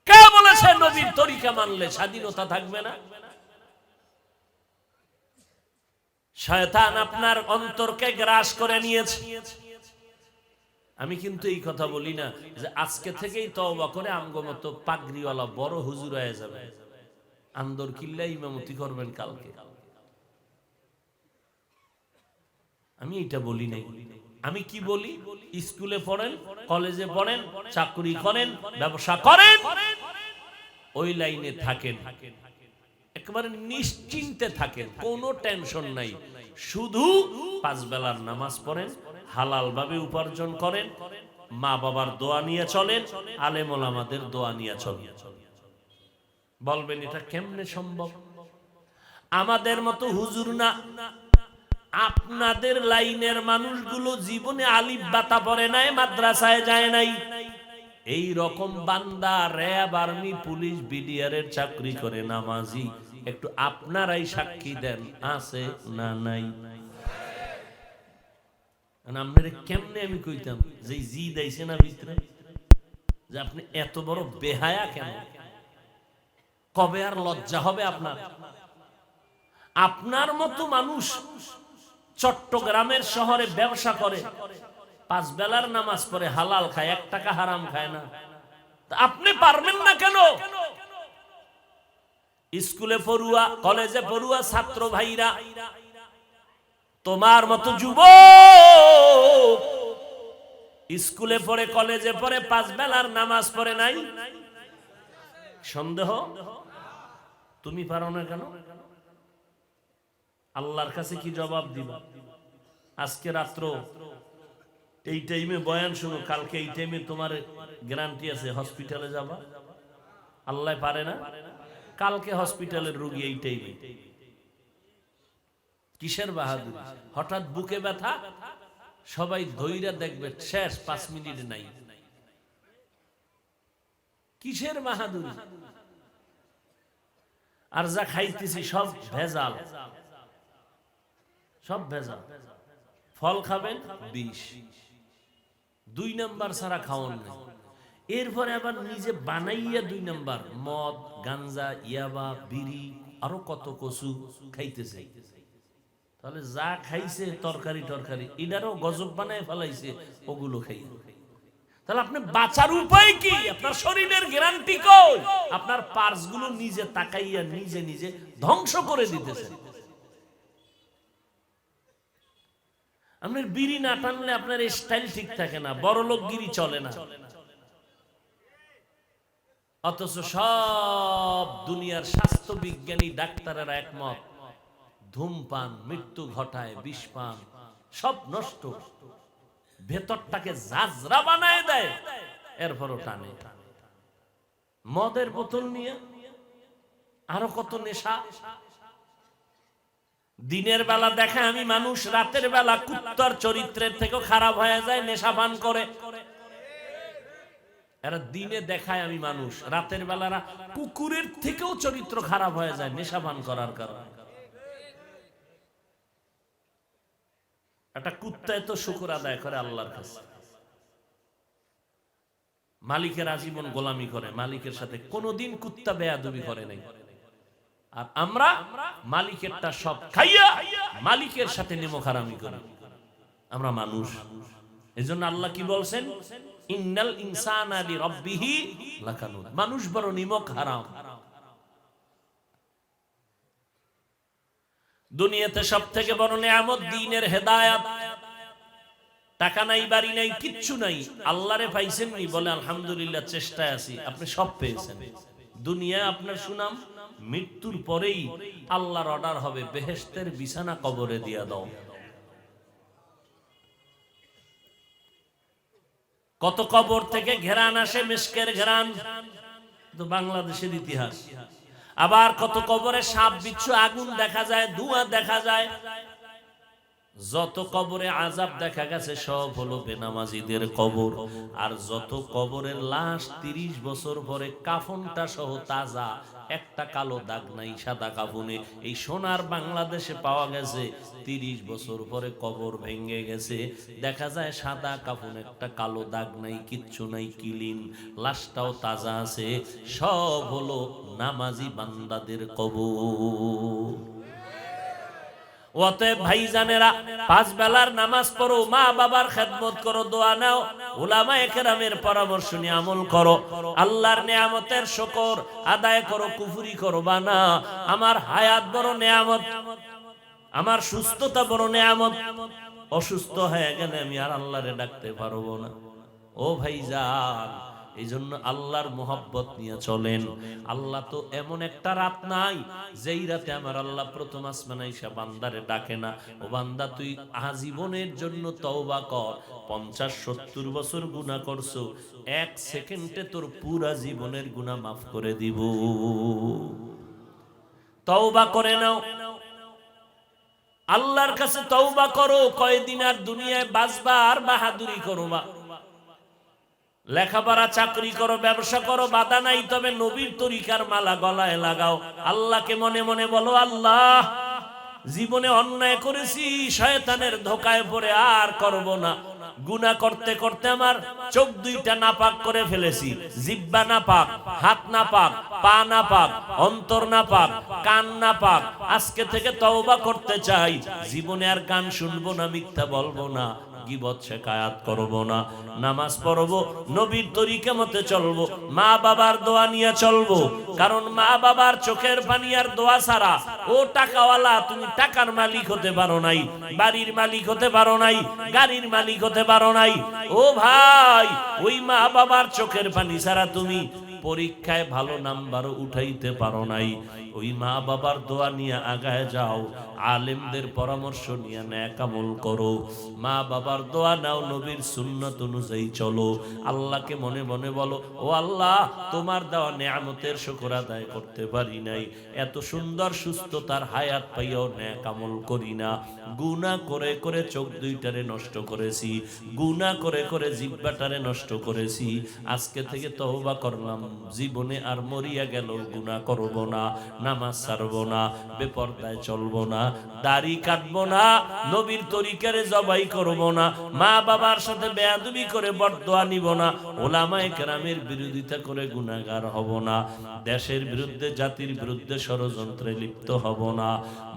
কে বলেছে নবীর তরিকা মানলে স্বাধীনতা থাকবে না? শয়তান আপনার অন্তরকে গ্রাস করে নিয়েছে। আমি কিন্তু এই কথা বলি না যে আজকে থেকেই তওবা করে আমগো মতো পাগড়িওয়ালা বড় হুজুর হয়ে যাবে, আন্দর কিল্লা ইমামতি করবেন কালকে। আমি এটা বলি নাই। আমি কি বলি? স্কুলে পড়েন, কলেজে পড়েন, চাকরি করেন, ব্যবসা করেন, ওই লাইনে থাকেন, একেবারে নিশ্চিন্তে থাকেন, কোনো টেনশন নাই। শুধু 5 বেলার নামাজ পড়েন, হালাল ভাবে উপার্জন করেন, মা বাবার দোয়া নিয়ে চলেন, আলেম ওলামাদের দোয়া নিয়ে চলেন। বলবেন এটা কেমনে সম্ভব? আমাদের মতো হুজুর না, আপনাদের লাইনের মানুষগুলো জীবনে আলিফ বাতা পড়ে নাই, মাদ্রাসায় যায় নাই। এই রকম বান্দা র্যাব, আর্মি, পুলিশ, বিডিআরের চাকরি করে, নামাজি। একটু আপনারাই সাক্ষী দেন, আছে না নাই? আপনারা কেমনে আমি কইতাম যে জি দাইছে না ভিতরে, যে আপনি এত বড় বেহায়া কেন? কবে আর লজ্জা হবে আপনার? আপনার মতো মানুষ চট্টগ্রামের শহরে ব্যবসা করে, 5 বেলার নামাজ পড়ে, হালাল খায়, 1 টাকা হারাম খায় না। আপনি পারবেন না কেন? স্কুলে পড়ুয়া, কলেজে পড়ুয়া ছাত্র ভাইরা, তোমার মতো যুবক স্কুলে পড়ে, কলেজে পড়ে, 5 বেলার নামাজ পড়ে নাই, সন্দেহ? তুমি পারো না কেন? আল্লাহর কাছে কি জবাব দিবা? আজকে রাত্র এই টাইমে বয়ান শুনো, কালকে এই টাইমে তোমার গ্যারান্টি আছে হসপিটালে যাবা? আল্লাহ পারে না? কালকে হসপিটালের রোগী এই টাইমে। কিসের বাহাদুর? হঠাৎ বুকে ব্যথা, সবাই ধৈর্য দেখবে, শেষ 5 মিনিট নাই। কিসের বাহাদুর? আর যা খাইতেছি সব ভেজাল, সব ভেজাল। ফল খাবেন 20, 2 নাম্বার ছাড়া খাওয়ান নাই। এরপরে আবার নিজে বানাইয়া 2 নাম্বার, মদ, গাঞ্জা, ইয়াবা, বিড়ি, আরো কত কচু খাইতেছে। তাহলে যা খাইছে তরকারি টরকারি এটারও গজব বানায় ফেলাইছে, ওগুলো খাই। তাহলে আপনি বাঁচার উপায় কি? আপনার শরীরের গ্যারান্টি কই? আপনার পার্স গুলো নিজে তাকাইয়া নিজে নিজে ধ্বংস করে দিতেছেন। আপনার বিড়ি না টানলে আপনার স্টাইল ঠিক থাকে না, বড়লোকগিরি চলে না। অথচ সব দুনিয়ার স্বাস্থ্য বিজ্ঞানী ডাক্তারেরা একমত, ধূমপান মৃত্যু ঘটায়, বিষপান সব নষ্ট, ভেতরটাকে জাজরা বানায় দেয়, এরপরও টানে। মদের বোতল নিয়ে আরো কত নেশা। দিনের বেলা দেখে আমি মানুষ, রাতের বেলা কুত্তার চরিত্রের থেকেও খারাপ হয়ে যায় নেশা পান করে। এরা দিনে দেখায় আমি মানুষ, রাতের বেলারা কুকুরের থেকেও চরিত্র খারাপ হয়ে যায় নেশা পান করার কারণে। একটা কুত্তা এত শুকর আদায় করে আল্লাহর কাছে, মালিকের আজীবন গোলামি করে, মালিকের সাথে কোনোদিন কুত্তা বেয়াদবি করে নাই। আর আমরা মালিকেরটা সব খাইয়া মালিকের সাথে নেমখারামি করি। আমরা মানুষ। এজন্য আল্লাহ কি বলছেন? ইন্নাল ইনসানা লিরাব্বিহি লাকানুদ। মানুষ বড় নিমক হারাম। দুনিয়াতে সবথেকে বড় নিয়ামত দ্বীনের হেদায়েত। টাকা নাই, বাড়ি নাই, কিচ্ছু নাই, আল্লাহরে পাইছেন নি? বলে আলহামদুলিল্লাহ, চেষ্টায় আছি। আপনি সব পেয়েছেন। দুনিয়ায় আপনার সুনাম, মৃত্যুর পরেই আল্লাহর অর্ডার হবে বেহেশতের বিছানা কবরে দিয়া দাও। কত কবর থেকে ঘেরান আসে, মিশকের ঘেরান, তো বাংলাদেশের ইতিহাস। আবার কত কবরে সাপ বিচ্ছু আগুন দেখা যায়, ধোঁয়া দেখা যায়। যত কবরে আযাব দেখা গেছে সব হলো বেনামাজিদের কবর। আর যত কবরের লাশ 30 বছর পরে কাফনটা সহ তাজা, একটা কালো দাগ নাই সাদা কাফনে, এই সোনার বাংলাদেশে পাওয়া গেছে। 30 বছর পরে কবর ভেঙে গেছে, দেখা যায় সাদা কাফন, একটা কালো দাগ নাই, কিচ্ছু নাই, ক্লিন, লাশটাও তাজা আছে। সব হলো নামাজি বান্দাদের কবর। অতএব ভাইজানেরা, 5 বেলার নামাজ পড়ো, মা বাবার খেদমত করো, দোয়া নাও, উলামায়ে কেরামের পরামর্শ নিয়ে আমল করো, আল্লাহর নিয়ামতের শুকর আদায় করো, কুফরি করবা না। আমার হায়াত বড় নিয়ামত, আমার সুস্থতা বড় নিয়ামত। অসুস্থ হয়ে গেলে আমি আর আল্লাহরে ডাকতে পারবো না। ও ভাইজান, এই জন্য আল্লাহর মোহাব্বত নিয়ে চলেন। আল্লাহ তো এমন একটা রাত নাই যেই রাতে আমার আল্লাহ প্রথম আসমানে আইসা বান্দারে ডাকে না, ও বান্দা তুই আজীবনের জন্য তওবা কর। 50-70 বছর গুনাহ করছো, 1 সেকেন্ডে তোর পুরা জীবনের গুনাহ মাফ করে দিব। তওবা করে নাও, আল্লাহর কাছে তওবা করো। কয়দিন আর দুনিয়ায় বাঁচবা আর বাহাদুরি করবা? লেখাপড়া, চাকরি করো, ব্যবসা করো, বাধা নাই, তবে নবীর তরিকার মালা গলায় লাগাও। আল্লাহকে মনে মনে বলো, আল্লাহ জীবনে অন্যায় করেছি, শয়তানের ধোকায় পড়ে আর করব না। গুনাহ করতে করতে আমার চোখ দুইটা নাপাক করে ফেলেছি, জিহ্বা নাপাক, হাত নাপাক, পা নাপাক, অন্তর নাপাক, কান নাপাক। আজকে থেকে তওবা করতে চাই, জীবনে আর গান শুনবো না, মিথ্যা বলবো না, গীবত শিকায়াত করব না, নামাজ পড়বো, নবীর তরিকা মতে চলবো, মা বাবার দোয়া নিয়ে চলবো। কারণ মা বাবার চোখের পানি আর দোয়া ছাড়া, ও টাকাওয়ালা, তুমি টাকার মালিক হতে পারো নাই, বাড়ির মালিক হতে পারো নাই, গাড়ির মালিক হতে পারো নাই। ও ভাই, ওই মা বাবার চোখের পানি ছাড়া তুমি পরীক্ষায় ভালো নাম্বারও উঠাইতে পারো নাই। ওই মা বাবার দোয়া নিয়ে আগায় যাও, আলেমদের পরামর্শ নিয়ে নেক আমল করো, মা বাবার দোয়া নাও, নবীর সুন্নাত অনুযায়ী চলো। আল্লাহকে মনে মনে বলো, ও আল্লাহ, তোমার দেওয়া নিয়ামতের শুকর আদায় করতে পারি নাই, এত সুন্দর সুস্থতার হায়াত পাইয়াও নেক আমল করি না। গুনাহ করে করে চোখ দুইটারে নষ্ট করেছি, গুনাহ করে করে জিহ্বাটারে নষ্ট করেছি। আজকে থেকে তওবা করলাম, জীবনে আর মরিয়া গেল গুনাহ করব না, নামাজ ছাড়বো না, বেপরদায় চলবো না, দাড়ি কাটবো না, নবীর তরিকারে জবাই করব না, মা বাবার সাথে বেয়াদবি করে বরদোয়া নিব না, ওলামায়ে কেরামের বিরোধিতা করে গুনাহগার হব না, দেশের বিরুদ্ধে জাতির বিরুদ্ধে ষড়যন্ত্রে লিপ্ত হব না,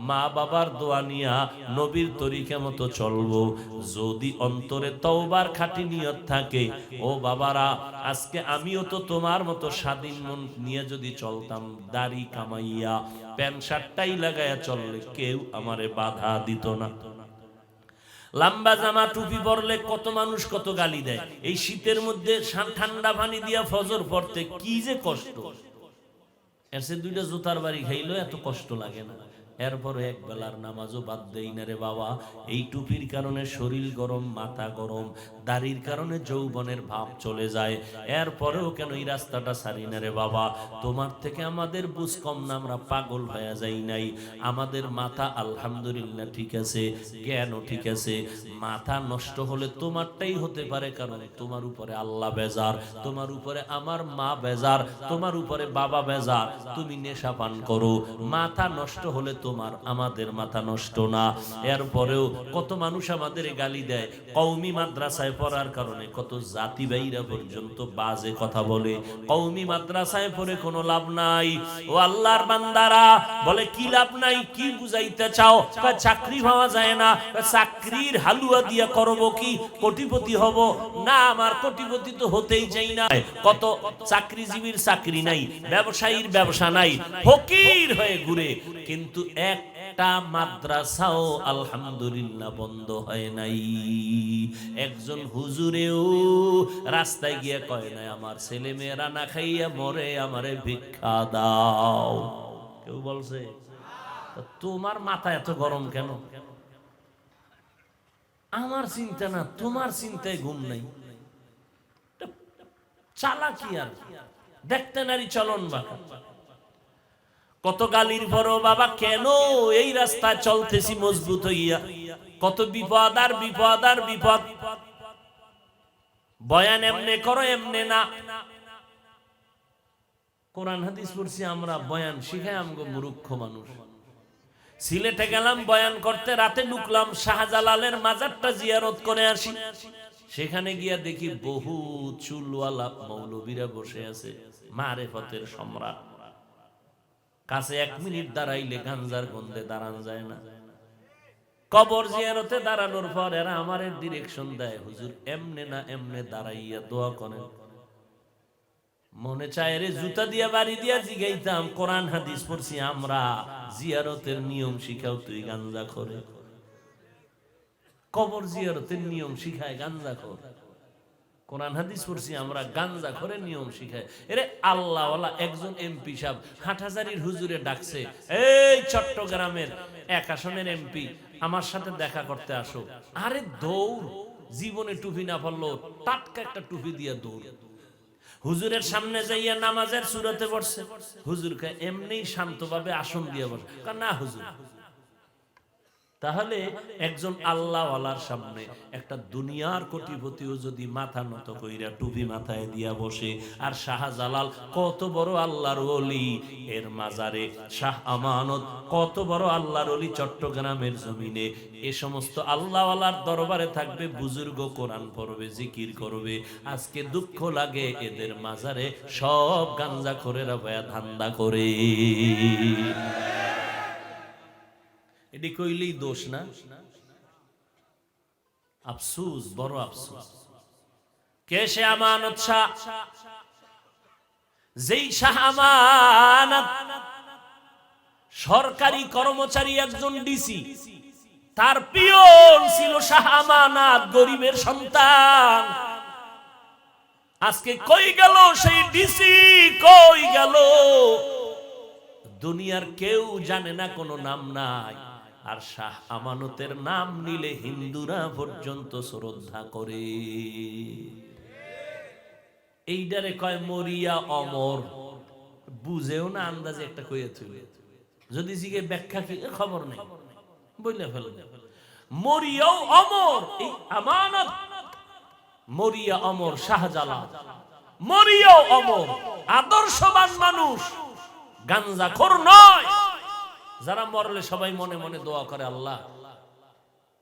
মা বাবার দোয়া নিয়া নবীর তরিকা মতো চলবো। যদি অন্তরে তওবার খাঁটি নিয়ত থাকে, ও বাবারা আজকে আমিও তো তোমার মতো স্বাধীন মন নিয়ে যদি চলতাম, দাড়ি কামাইয়া প্যান্ট শার্টটাই লাগাইয়া চললে কেউ আমারে বাধা দিত না। লম্বা জামা টুপি পরলে কত মানুষ কত গালি দেয়। এই শীতের মধ্যে ঠান্ডা পানি দিয়া ফজর পড়তে কি যে কষ্ট, এসে দুইটা জুতার বাড়ি খাইলো এত কষ্ট লাগে না। এরপরে এক বেলার নামাজও বাদ দেই না রে বাবা। এই টুপির কারণে শরীর গরম, মাথা গরম, দাড়ির কারণে যৌবনের ভাব চলে যায়, এরপরেও কেন এই রাস্তাটা ছাড়ি না রে বাবা। তোমার থেকে আমাদের বুঝ কম না, আমরা পাগল হয়ে যাই নাই। আমাদের মাথা আলহামদুলিল্লাহ ঠিক আছে, জ্ঞানও ঠিক আছে। মাথা নষ্ট হলে তোমারটাই হতে পারে, কারণ তোমার উপরে আল্লাহ বেজার, তোমার উপরে আমার মা বেজার, তোমার উপরে বাবা বেজার। তুমি নেশা পান করো, মাথা নষ্ট হলে তোমার, আমাদের মাথা নষ্ট না। এরপরেও কত মানুষ আমাদের গালি দেয়। কওমি মাদ্রাসায় পড়ার কারণে কত জাতি ভাইরা পর্যন্ত বাজে কথা বলে। কওমি মাদ্রাসায় পড়ে কোনো লাভ নাই। ও আল্লাহর বান্দারা, বলে কি লাভ নাই, কি বুঝাইতে চাও? চাকরি পাওয়া যায় না, চাকরির হালুয়া দিয়া করব কি, কোটিপতি হব না? আমার কোটিপতি তো হতেই চাই না। কত চাকরিজীবীর চাকরি নাই, ব্যবসায়ীর ব্যবসা নাই, ফকির হয়ে ঘুরে, কিন্তু একটা মাদ্রাসাও আলহামদুলিল্লাহ বন্ধ হয় নাই। একজন হুজুরেও রাস্তায় গিয়ে কয় নাই আমার ছেলে মেয়েরা না খাইয়া মরে, আমারে ভিক্ষা দাও। কেউ বলছে? তোমার মাথা এত গরম কেন? আমার চিন্তা না, তোমার চিন্তায় ঘুম নাই। চালাকি আর দেখতে নারী চলন বাঁকা। কত গালির পরও বাবা কেন এই রাস্তায় চলতেছি মজবুত হইয়া। কত বিপদ আর বিপদ আর বিপদ। বয়ান এমনে করো, এমনে না। কোরআন হাদিস পড়ছি আমরা, বয়ান শিখাই আমগো মূর্খ মানুষ। সিলেটে গেলাম বয়ান করতে, রাতে ঢুকলাম, শাহজালালের মাজারটা জিয়ারত করে আসি। সেখানে গিয়া দেখি বহু চুলওয়ালা মৌলবীরা বসে আছে, মারেফতের সম্রাট। কাছে 1 মিনিট দাঁড়াইলে গাঞ্জার গন্ধে দাঁড়ান যায় না। কবর জিয়ারতে দাঁড়ানোর পর এরা আমারে ডিরেকশন দেয়, হুজুর এমনে না এমনে দাঁড়াইয়া দোয়া করেন। মনে চায় রে জুতা দিয়া বাড়ি দিয়া জিগাইতাম, কোরআন হাদিস পড়ছি আমরা, জিয়ারতের নিয়ম শিখাও তুই গাঞ্জা করে। কবর জিয়ারতের নিয়ম শিখায় গাঞ্জা খোর। কোরআন হাদিস পড়ছি আমরা, গাঞ্জা করে নিয়ম শিখায়। এরে আল্লাহওয়ালা একজন এমপি সাহেব হাটহাজারীর হুজুরে ডাকছে, এই চট্টগ্রামের 1 আসনের এমপি আমার সাথে দেখা করতে আসো। আরে দৌড়, জীবনে টুপি না পড়লো, টাটকা একটা টুপি দিয়া দৌড়। হুজুরের সামনে যাইয়া নামাজের সুরাতে বসছে। হুজুরকে এমনি শান্তভাবে আসন দিয়ে বসে। না হুজুর, তাহলে একজন আল্লাহওয়ালার সামনে একটা দুনিয়ার কোটিপতিও যদি মাথা নত কইরা টুপি মাথায় দিয়া বসে, আর শাহজালাল কত বড় আল্লাহর ওলি, এর মাজারে শাহ আমানত কত বড় আল্লাহর ওলি চট্টগ্রামের জমিনে, এ সমস্ত আল্লাহওয়ালার দরবারে থাকবে, বুজুর্গ কোরআন পড়বে, জিকির করবে। আজকে দুঃখ লাগে এদের মাজারে সব গাঞ্জাখোরেরা বয়া ধান্দা করে। এটি কইলেই দোষ না? আফসোস, বড় আফসোস। কে সে আমানত শাহ? যেই শাহ আমানত সরকারি কর্মচারী, একজন ডিসি, তার পিয়ন ছিল শাহ আমানত, গরিবের সন্তান। আজকে কই গেল সেই ডিসি, কই গেল? দুনিয়ার কেউ জানে না, কোনো নাম নাই। আর শাহ আমানতের নাম নিলে হিন্দুরা পর্যন্ত শ্রদ্ধা করে। এইটারে কয় মরিয়া অমর। বুঝেও না, আন্দাজে একটা কইয়া তুলে, যদি জিগে ব্যাখ্যা কি খবর নেই, বইলে ফেলবে। মরিয়াও অমর, এই আমানত। মরিয়া অমর শাহজালাল, মরিয়াও অমর, আদর্শবান মানুষ, গাঞ্জাখোর নয়। যারা মরলে সবাই মনে মনে দোয়া করে, আল্লাহ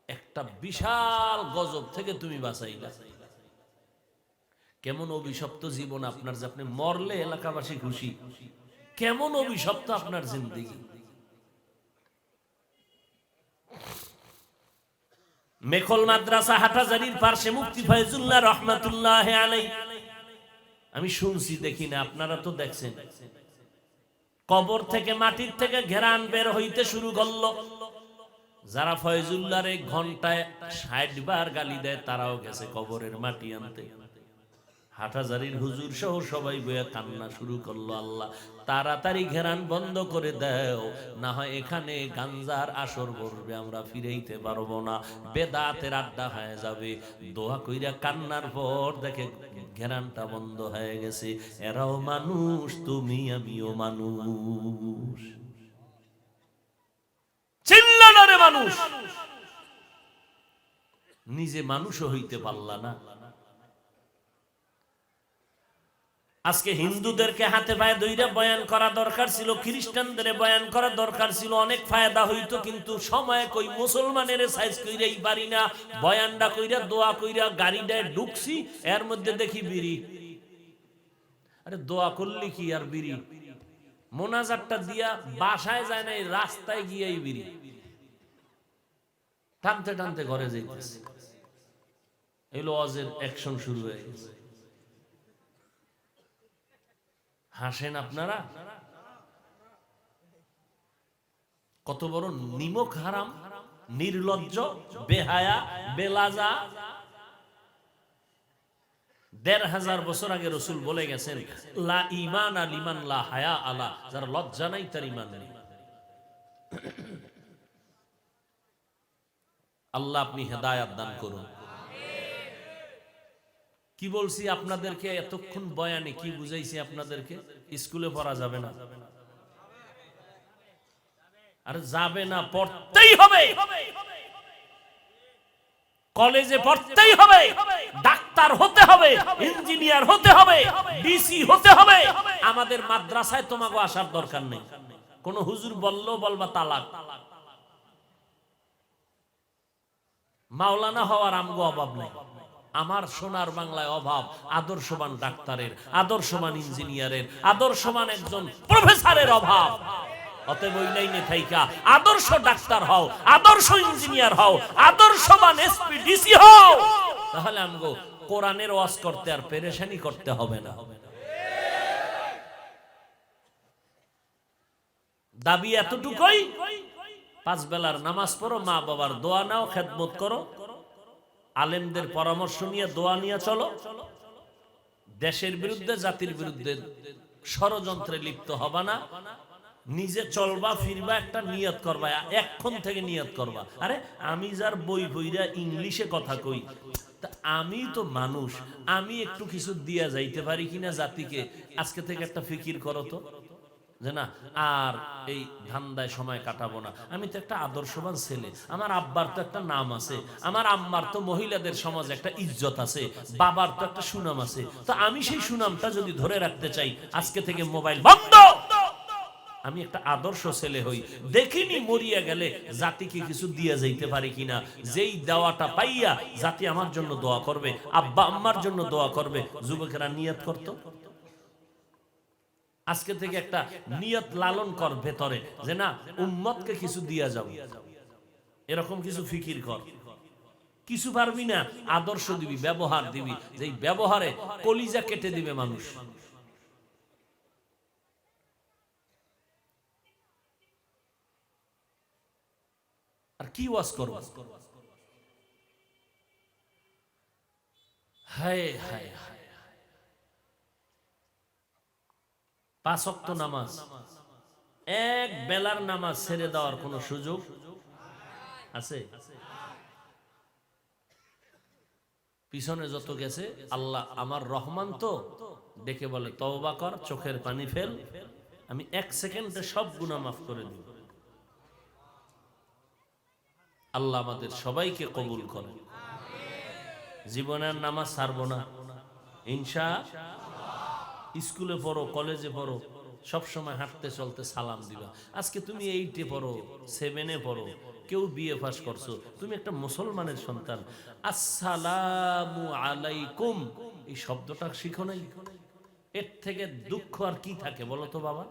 একটা বিশাল গজব থেকে তুমি বাঁচাইলা। কেমন অভিশপ্ত জীবন আপনার যে আপনি মরলে এলাকাবাসী খুশি, কেমন অভিশপ্ত আপনার জিন্দেগি। মেখল মাদ্রাসা হাটাজারির পাশে মুফতি ফয়জুল্লাহ রহমাতুল্লাহ আলাইহি, আমি শুনছি দেখি না, আপনারা তো দেখছেন, কবর থেকে মাটির থেকে ঘেরান বের হইতে শুরু করলো। যারা ফয়জুল্লাহর এক ঘন্টায় ৬০ বার গালি দেয় তারাও গেছে কবরের মাটি আনতে। হাটাজারির হুজুর সহ সবাই বইয়া কান্না শুরু করলো, আল্লাহ তাড়াতাড়ি ঘেরান বন্ধ করে দাও, না হয় এখানে গাঞ্জার আসর করবে, আমরা ফিরেইতে পারবো না, বেদাতের আড্ডা হয়ে যাবে। দোয়া কইরা কান্নার পর দেখে ঘেরানটা বন্ধ হয়ে গেছে। এরাও মানুষ, তুমি আমিও মানুষ। চিল্লানো রে মানুষ, নিজে মানুষও হইতে পারলা না। আজকে হিন্দুদেরকে হাতে পায়ে ধইরা বয়ান করা দরকার ছিল, খ্রিস্টানদের বয়ান করা দরকার ছিল, অনেক ফায়দা হইতো, কিন্তু সময় কই মুসলমানের সাইজ কইরাই পারি না। বয়ানটা কইরা দোয়া কইরা গাড়িটায় ঢুকছি, এর মধ্যে দেখি বিড়ি। আরে দোয়া করলি কি আর বিড়ি? মোনাজাতটা দিয়া বাসায় যায় না, রাস্তায় গিয়েই বিড়ি টানতে টানতে ঘরে যাইতেছে। এলো ওয়াজের অ্যাকশন শুরু হয়ে গেছে। হাসেন আপনারা, কত বড় নিমক হারাম, নির্লজ্জ, বেহায়া, বেলাজা। ১৫০০ বছর আগে রাসূল বলে গেছেন, লা ঈমান লিমান লা হায়া আলা, যার লজ্জা নাই তার ঈমান নেই। আল্লাহ আপনি হেদায়েত দান করুন। কি বলছি আপনাদেরকে এতক্ষণ বয়ানে, কি বুঝাইছি আপনাদেরকে? স্কুলে পড়া যাবে না, আর যাবে না, পড়তেই হবে, কলেজে পড়তেই হবে, ডাক্তার হতে হবে, ইঞ্জিনিয়ার হতে হবে, ডিসি হতে হবে। আমাদের মাদ্রাসায় তোমাকে আসার দরকার নেই। কোন হুজুর বললো বলবা তালাক। মাওলানা হওয়ার আমগো অভাব নেই, আমার সোনার বাংলায় অভাব আদর্শবান ডাক্তারের, আদর্শবান ইঞ্জিনিয়ারের, আদর্শবান একজন প্রফেসরের অভাব। অতএব ওই লাইনে থাইকা আদর্শ ডাক্তার হও, আদর্শ ইঞ্জিনিয়ার হও, আদর্শবান এসপি ডিসি হও, তাহলে আমগো কোরআনের ওয়াজ করতে আর পেরেশানি করতে হবে না। দাবি এতটুকুই, 5 বেলার নামাজ পড়ো, মা বাবার দোয়া নাও, খেদমত করো, আলেমদের পরামর্শ নিয়ে দোয়া নিয়ে চলো, দেশের বিরুদ্ধে জাতির বিরুদ্ধে ষড়যন্ত্রে লিপ্ত হবা না, নিজে চলবা ফিরবা, একটা নিয়ত করবা, এখন থেকে নিয়ত করবা, আরে আমি যার বই বইরা ইংলিশে কথা কই, তা আমি তো মানুষ, আমি একটু কিছু দিয়া যাইতে পারি কিনা জাতিকে, আজকে থেকে একটা ফিকির করো তো, যে না আর এই ধান্দায় সময় কাটাবো না। আমি তো একটা আদর্শবান ছেলে, আমার আব্বার তো একটা নাম আছে, আমার আম্মার তো মহিলাদের সমাজে একটা ইজ্জত আছে, বাবার তো একটা সুনাম আছে, তো আমি সেই সুনামটা যদি ধরে রাখতে চাই, আজকে থেকে মোবাইল বন্ধ, আমি একটা আদর্শ ছেলে হই, দেখিনি মরিয়া গেলে জাতিকে কিছু দিয়ে যাইতে পারি কিনা, যেই দেওয়াটা পাইয়া জাতি আমার জন্য দোয়া করবে, আব্বা আম্মার জন্য দোয়া করবে। যুবকেরা নিয়ত করতো, আজকে থেকে একটা নিয়ত লালন কর ভেতরে, যে না উম্মতকে কিছু দিয়া যাও, এরকম কিছু ফিকির কর। কিছু পারবি না, আদর্শ দিবি, ব্যবহার দিবি, যেই ব্যবহারে কলিজা কেটে দিবে মানুষ। আর কি ওয়াজ করব? হায় হায় হায়, 5 ওয়াক্ত নামাজ, এক বেলার নামাজ ছেড়ে দেওয়ার কোন সুযোগ আছে? পিছনে যত গেছে, আল্লাহ আমার রহমান তো ডেকে বলে তওবা কর, চোখের পানি ফেল, আমি 1 সেকেন্ডে সব গুনাহ মাফ করে দিব। আল্লাহ আমাদের সবাইকে কবুল করে। জীবনের নামাজ ছাড়বো না ইনশাআল্লাহ। স্কুলে পড়ো, কলেজে পড়ো, সব সময় হাঁটতে চলতে সালাম দিবা। আজকে তুমি 8-এ পড়ো, 7-এ পড়ো, কেউ বিএ পাস করছো, তুমি একটা মুসলমানের সন্তান, আসসালামু আলাইকুম এই শব্দটা শিখো নাই? এর থেকে দুঃখ আর কি থাকে বলো তো বাবা?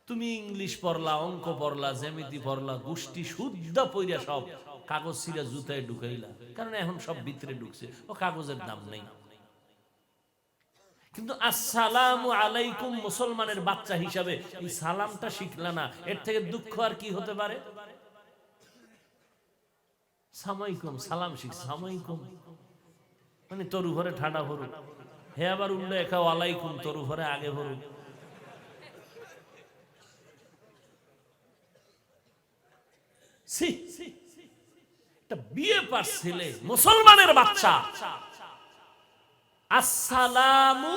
তুমি ইংলিশ পড়লা, অঙ্ক পড়লা, জ্যামিতি পড়লা, গোষ্ঠী শুদ্ধ পইরা সব কাগজ ছিঁড়া জুতায় ঢুকাইলা, কারণ এখন সব ভিতরে ঢুকছে, ও কাগজের দাম নেই। কিন্তু আসসালামু আলাইকুম মুসলমানের বাচ্চা হিসাবে এই সালামটা শিখলা না, এর থেকে দুঃখ আর কি হতে পারে? সামাইকুম সালাম শিখ, সামাইকুম মানে তোর উপরে ঠাডা ভরু, হে আবার উল্লে একা ওয়ালাইকুম তোর উপরে আগে ভরু। বিয়ে পাস ছেলে মুসলমানের বাচ্চা আসসালামু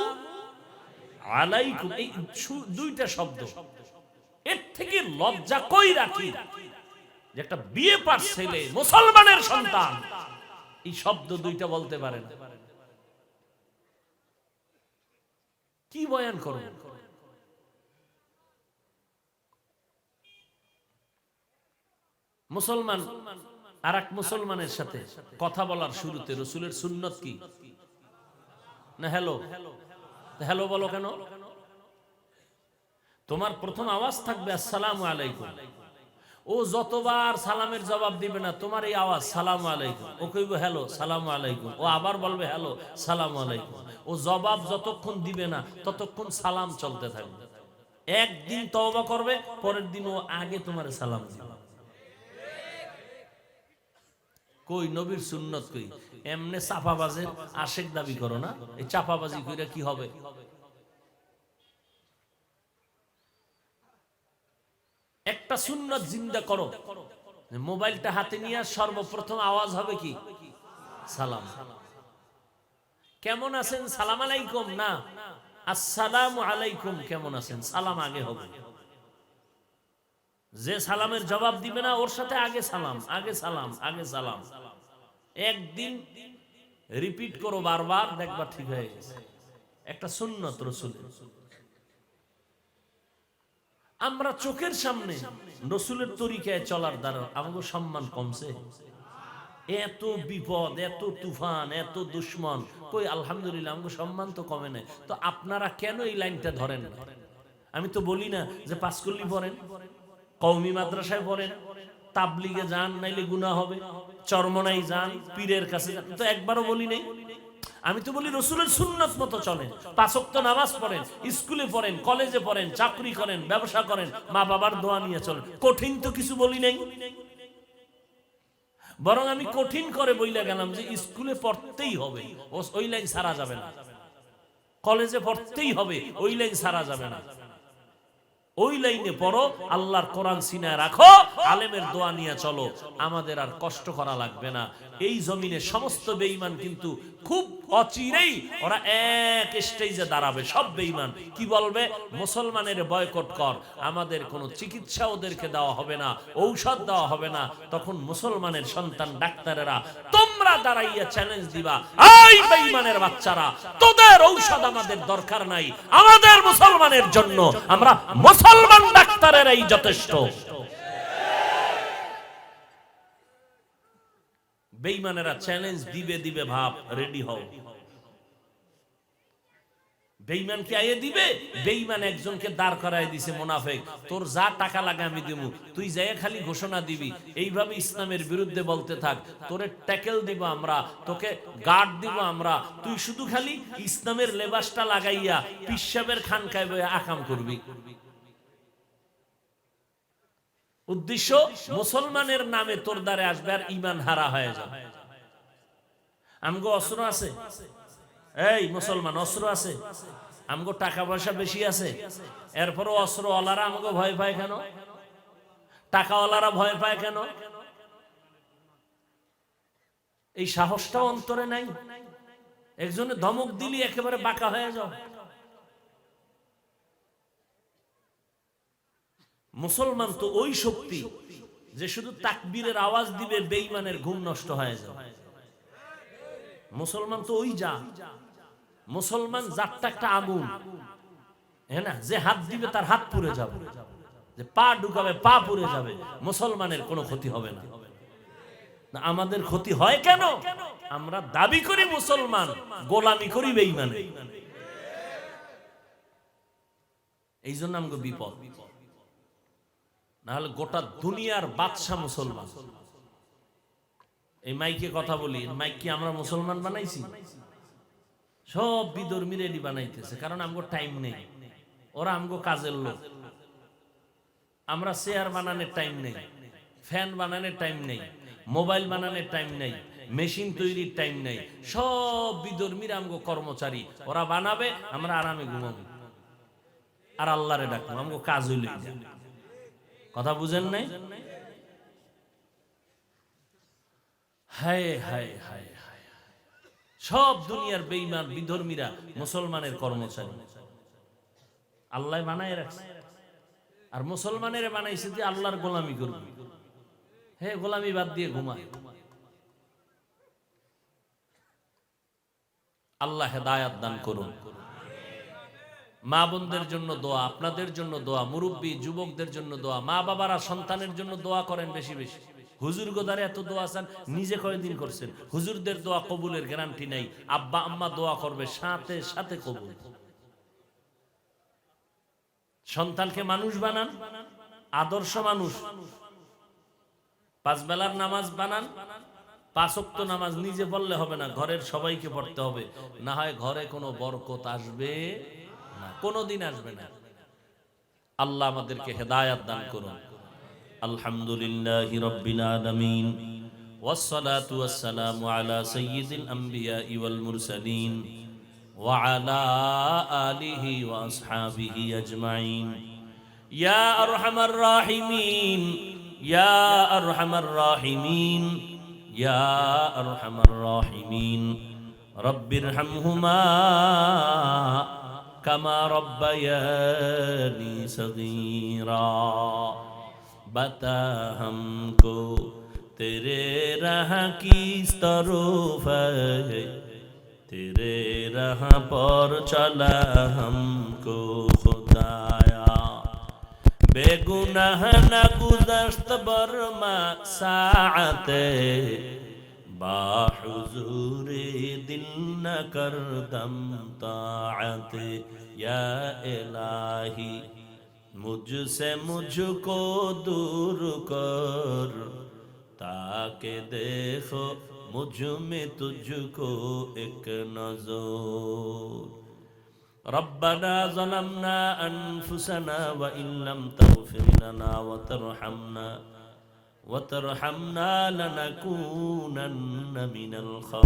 আলাইকুম এই দুইটা শব্দ, এর থেকে লজ্জা কই রাখি যে একটা বিয়ে পাস ছেলে মুসলমানের সন্তান এই শব্দ দুইটা বলতে পারে না। কি বয়ান করো? মুসলমান আর এক মুসলমানের সাথে কথা বলার শুরুতে রাসূলের সুন্নত কি না হ্যালো হ্যালো বলো কেন? তোমার প্রথম আওয়াজ থাকবে আসসালামু আলাইকুম। ও যতবার সালামের জবাব দিবে না, তোমার এই আওয়াজ সালামু আলাইকুম, ও কইবে হ্যালো সালামু আলাইকুম, ও আবার বলবে হ্যালো সালামু আলাইকুম। ও জবাব যতক্ষণ দিবে না ততক্ষণ সালাম চলতে থাকবে। একদিন তওবা করবে, পরের দিন ও আগে তোমার সালাম দিবে। কই নবীর সুন্নত কই? এমনে চাপাবাজের আশেক দাবি করো না, এই চাপাবাজি কইরা কি হবে? একটা সুন্নত জিন্দা করো, মোবাইলটা হাতে নিয়ে সর্বপ্রথম আওয়াজ হবে কি? সালাম। কেমন আছেন সালাম আলাইকুম না, আসসালামু আলাইকুম কেমন আছেন সালাম আগে হবে। যে সালামের জবাব দিবে না ওর সাথে আগে সালাম, আগে সালাম, আগে সালাম। একদিন রিপিট করো বারবার, দেখবা ঠিক হয়ে গেছে। একটা সুন্নত রাসূলের। আমরা চোখের সামনে রাসূলের তরিকায় চলার দ্বারা আমাদের সম্মান কমছে। এত বিপদ, এত তুফান, এত দুশ্মন, কই আলহামদুলিল্লাহ আমাদের সম্মান তো কমে নাই। তো আপনারা কেন এই লাইনটা ধরেন না? আমি তো বলি না যে পাঁচকল্লি পড়েন, কওমি মাদ্রাসায় পড়েন, তাবলিগে যান নাইলে গুনাহ হবে, চরমনাই যান, পীরের কাছে যান, তো একবারও বলি নাই। আমি তো বলি রাসূলের সুন্নাত মতো চলেন, পাঁচ ওয়াক্ত নামাজ পড়েন, স্কুলে পড়েন, কলেজে পড়েন, চাকরি করেন, ব্যবসা করেন, মা বাবার দোয়া নিয়ে চলেন। কঠিন তো কিছু বলি নাই, বরং আমি কঠিন করে বইলা গেলাম যে স্কুলে পড়তেই হবে, ওই লাইন ছাড়া যাবে না, কলেজে পড়তেই হবে, ওই লাইন ছাড়া যাবে না। ওই লাইনে পড়ো, আল্লাহর কোরআন সিনায় রাখো, আলেমের দোয়া নিয়ে চলো, আমাদের আর কষ্ট করা লাগবে না। এই জমিনে সমস্ত বেঈমান কিন্তু খুব অচিরেই ওরা এক স্টেজে দাঁড়াবে। সব বেঈমান কি বলবে? মুসলমানের বয়কট কর, আমাদের কোনো চিকিৎসা ওদেরকে দেওয়া হবে না, ঔষধ দেওয়া হবে না। তখন মুসলমানের সন্তান ডাক্তারেরা তোমরা দাঁড়াইয়া চ্যালেঞ্জ দিবা, এই বেঈমানের বাচ্চারা, তোদের ঔষধ আমাদের দরকার নাই, আমাদের মুসলমানের জন্য আমরা মুসলমান ডাক্তারেরাই যথেষ্ট। বেঈমানেরা চ্যালেঞ্জ দিবে দিবে, ভাব রেডি হও। বেঈমান কি আইয়ে দিবে? বেঈমান একজনকে দাঁড় করায় দিছে, মুনাফিক, তোর যা টাকা লাগে আমি দেবো, তুই যাই খালি ঘোষণা দিবি, এইভাবে ইসলামের বিরুদ্ধে বলতে থাক, তোরে ট্যাকেল দিব আমরা, তোকে গার্ড দিব আমরা, তুই শুধু খালি ইসলামের লেবাসটা লাগাইয়া পিসাবের খানকায় বইয়া আকাম করবি। উদ্দেশ্য মুসলমানের নামে তোর দ্বারে আসবে আর ঈমান হারা হয়ে যাবে। আমগো অস্ত্র আছে, এই মুসলমান অস্ত্র আছে, আমগো টাকা পয়সা বেশি আছে, এরপরও অস্ত্রওয়ালারা আমগো ভয় পায় কেন? টাকাওয়ালারা ভয় পায় কেন? এই সাহসটাও অন্তরে নাই। একজনে ধমক দিলি একেবারে বাঁকা হয়ে যাও। মুসলমান তো ওই শক্তি যে শুধু তাকবীরের আওয়াজ দিবে বেঈমানের ঘুম নষ্ট হয়ে যাবে। মুসলমান তো ওই যা, মুসলমান জাতটা একটা আগুন, হ্যাঁ না, যে হাত দিবে তার হাত পুড়ে যাবে, যে পা ঢুকাবে পা পুড়ে যাবে, মুসলমানের কোনো ক্ষতি হবে না। আমাদের ক্ষতি হয় কেন? আমরা দাবি করি মুসলমান, গোলামি করি বেঈমান। এই জন্য আমাকে বিপদ। না হলে গোটা দুনিয়ার বাদশা মুসলমান। এই মাইকে কথা বলি, মাইক কি আমরা মুসলমান বানাইছি? সব বিধর্মী রেডি বানাইতেছে, কারণ আমগো টাইম নেই, ওরা আমগো কাজের লোক। আমরা চেয়ার বানানোর টাইম নেই, ফ্যান বানানোর টাইম নেই, মোবাইল বানানোর টাইম নেই, মেশিন তৈরির টাইম নেই। সব বিধর্মীরা আমগো কর্মচারী, ওরা বানাবে, আমরা আরামে ঘুমাবো আর আল্লাহরে ডাকবো, আমগো কাজ হইল। কথা বুঝেন নাই? হায় হায় হায় হায়, সব দুনিয়ার বেঈমান বিধর্মীরা মুসলমানের কর্মচারী, আল্লাহ বানায় রাখছে। আর মুসলমানের বানাইছে যে আল্লাহর গোলামি করবে। হে গোলামি বাদ দিয়ে ঘুমায়। আল্লাহ হেদায়াত দান করুন। মা বোনদের জন্য দোয়া, আপনাদের জন্য দোয়া, মুরব্বী যুবকদের জন্য দোয়া, মা বাবারা সন্তানের জন্য দোয়া করেন বেশি বেশি। হুজুর গোদারে এত দোয়া চান, নিজে কয়েকদিন করছেন। হুজুরদের দোয়া কবুলের গ্যারান্টি নাই, আব্বা আম্মা দোয়া করবে সাথে সাথে কবুল। সন্তানকে মানুষ বানান, আদর্শ মানুষ। 5 বেলার নামাজ বানান, 5 ওয়াক্ত নামাজ নিজে পড়লে হবে না, ঘরের সবাইকে পড়তে হবে, না হয় ঘরে কোনো বরকত আসবে না, কোনোদিন আসবে না। আল্লাহ আমাদেরকে হেদায়াত দান করুন। আলহামদুলিল্লাহি রাব্বিল আলামিন, ওয়াসসালাতু ওয়াসসালামু আলা সাইয়্যিদিল আমবিয়াই ওয়াল মুরসালিন ওয়া আলা আলিহি ওয়া আসহাবিহি আজমাইন। ইয়া আরহামার রাহিমিন, ইয়া আরহামার রাহিমিন, ইয়া আরহামার রাহিমিন। রব্বিরহামহুমা কামা রব্বায়ানি সগীরা। बता हमको तेरे राह किस तरफ है, तेरे राह पर चला हमको खुदाया। बेगुनाह न गुज़श्त बरमा साअते, बाहुज़ूरे दिल न करदम ताअते। या इलाही मुझसे मुझको दूर कर, ताकि देखो मुझ में तुझको एक नज़र। रब्बना ज़लमना अनफुसना व इन लम तग़फिर लना व तरहमना लनकूनन्न मिनल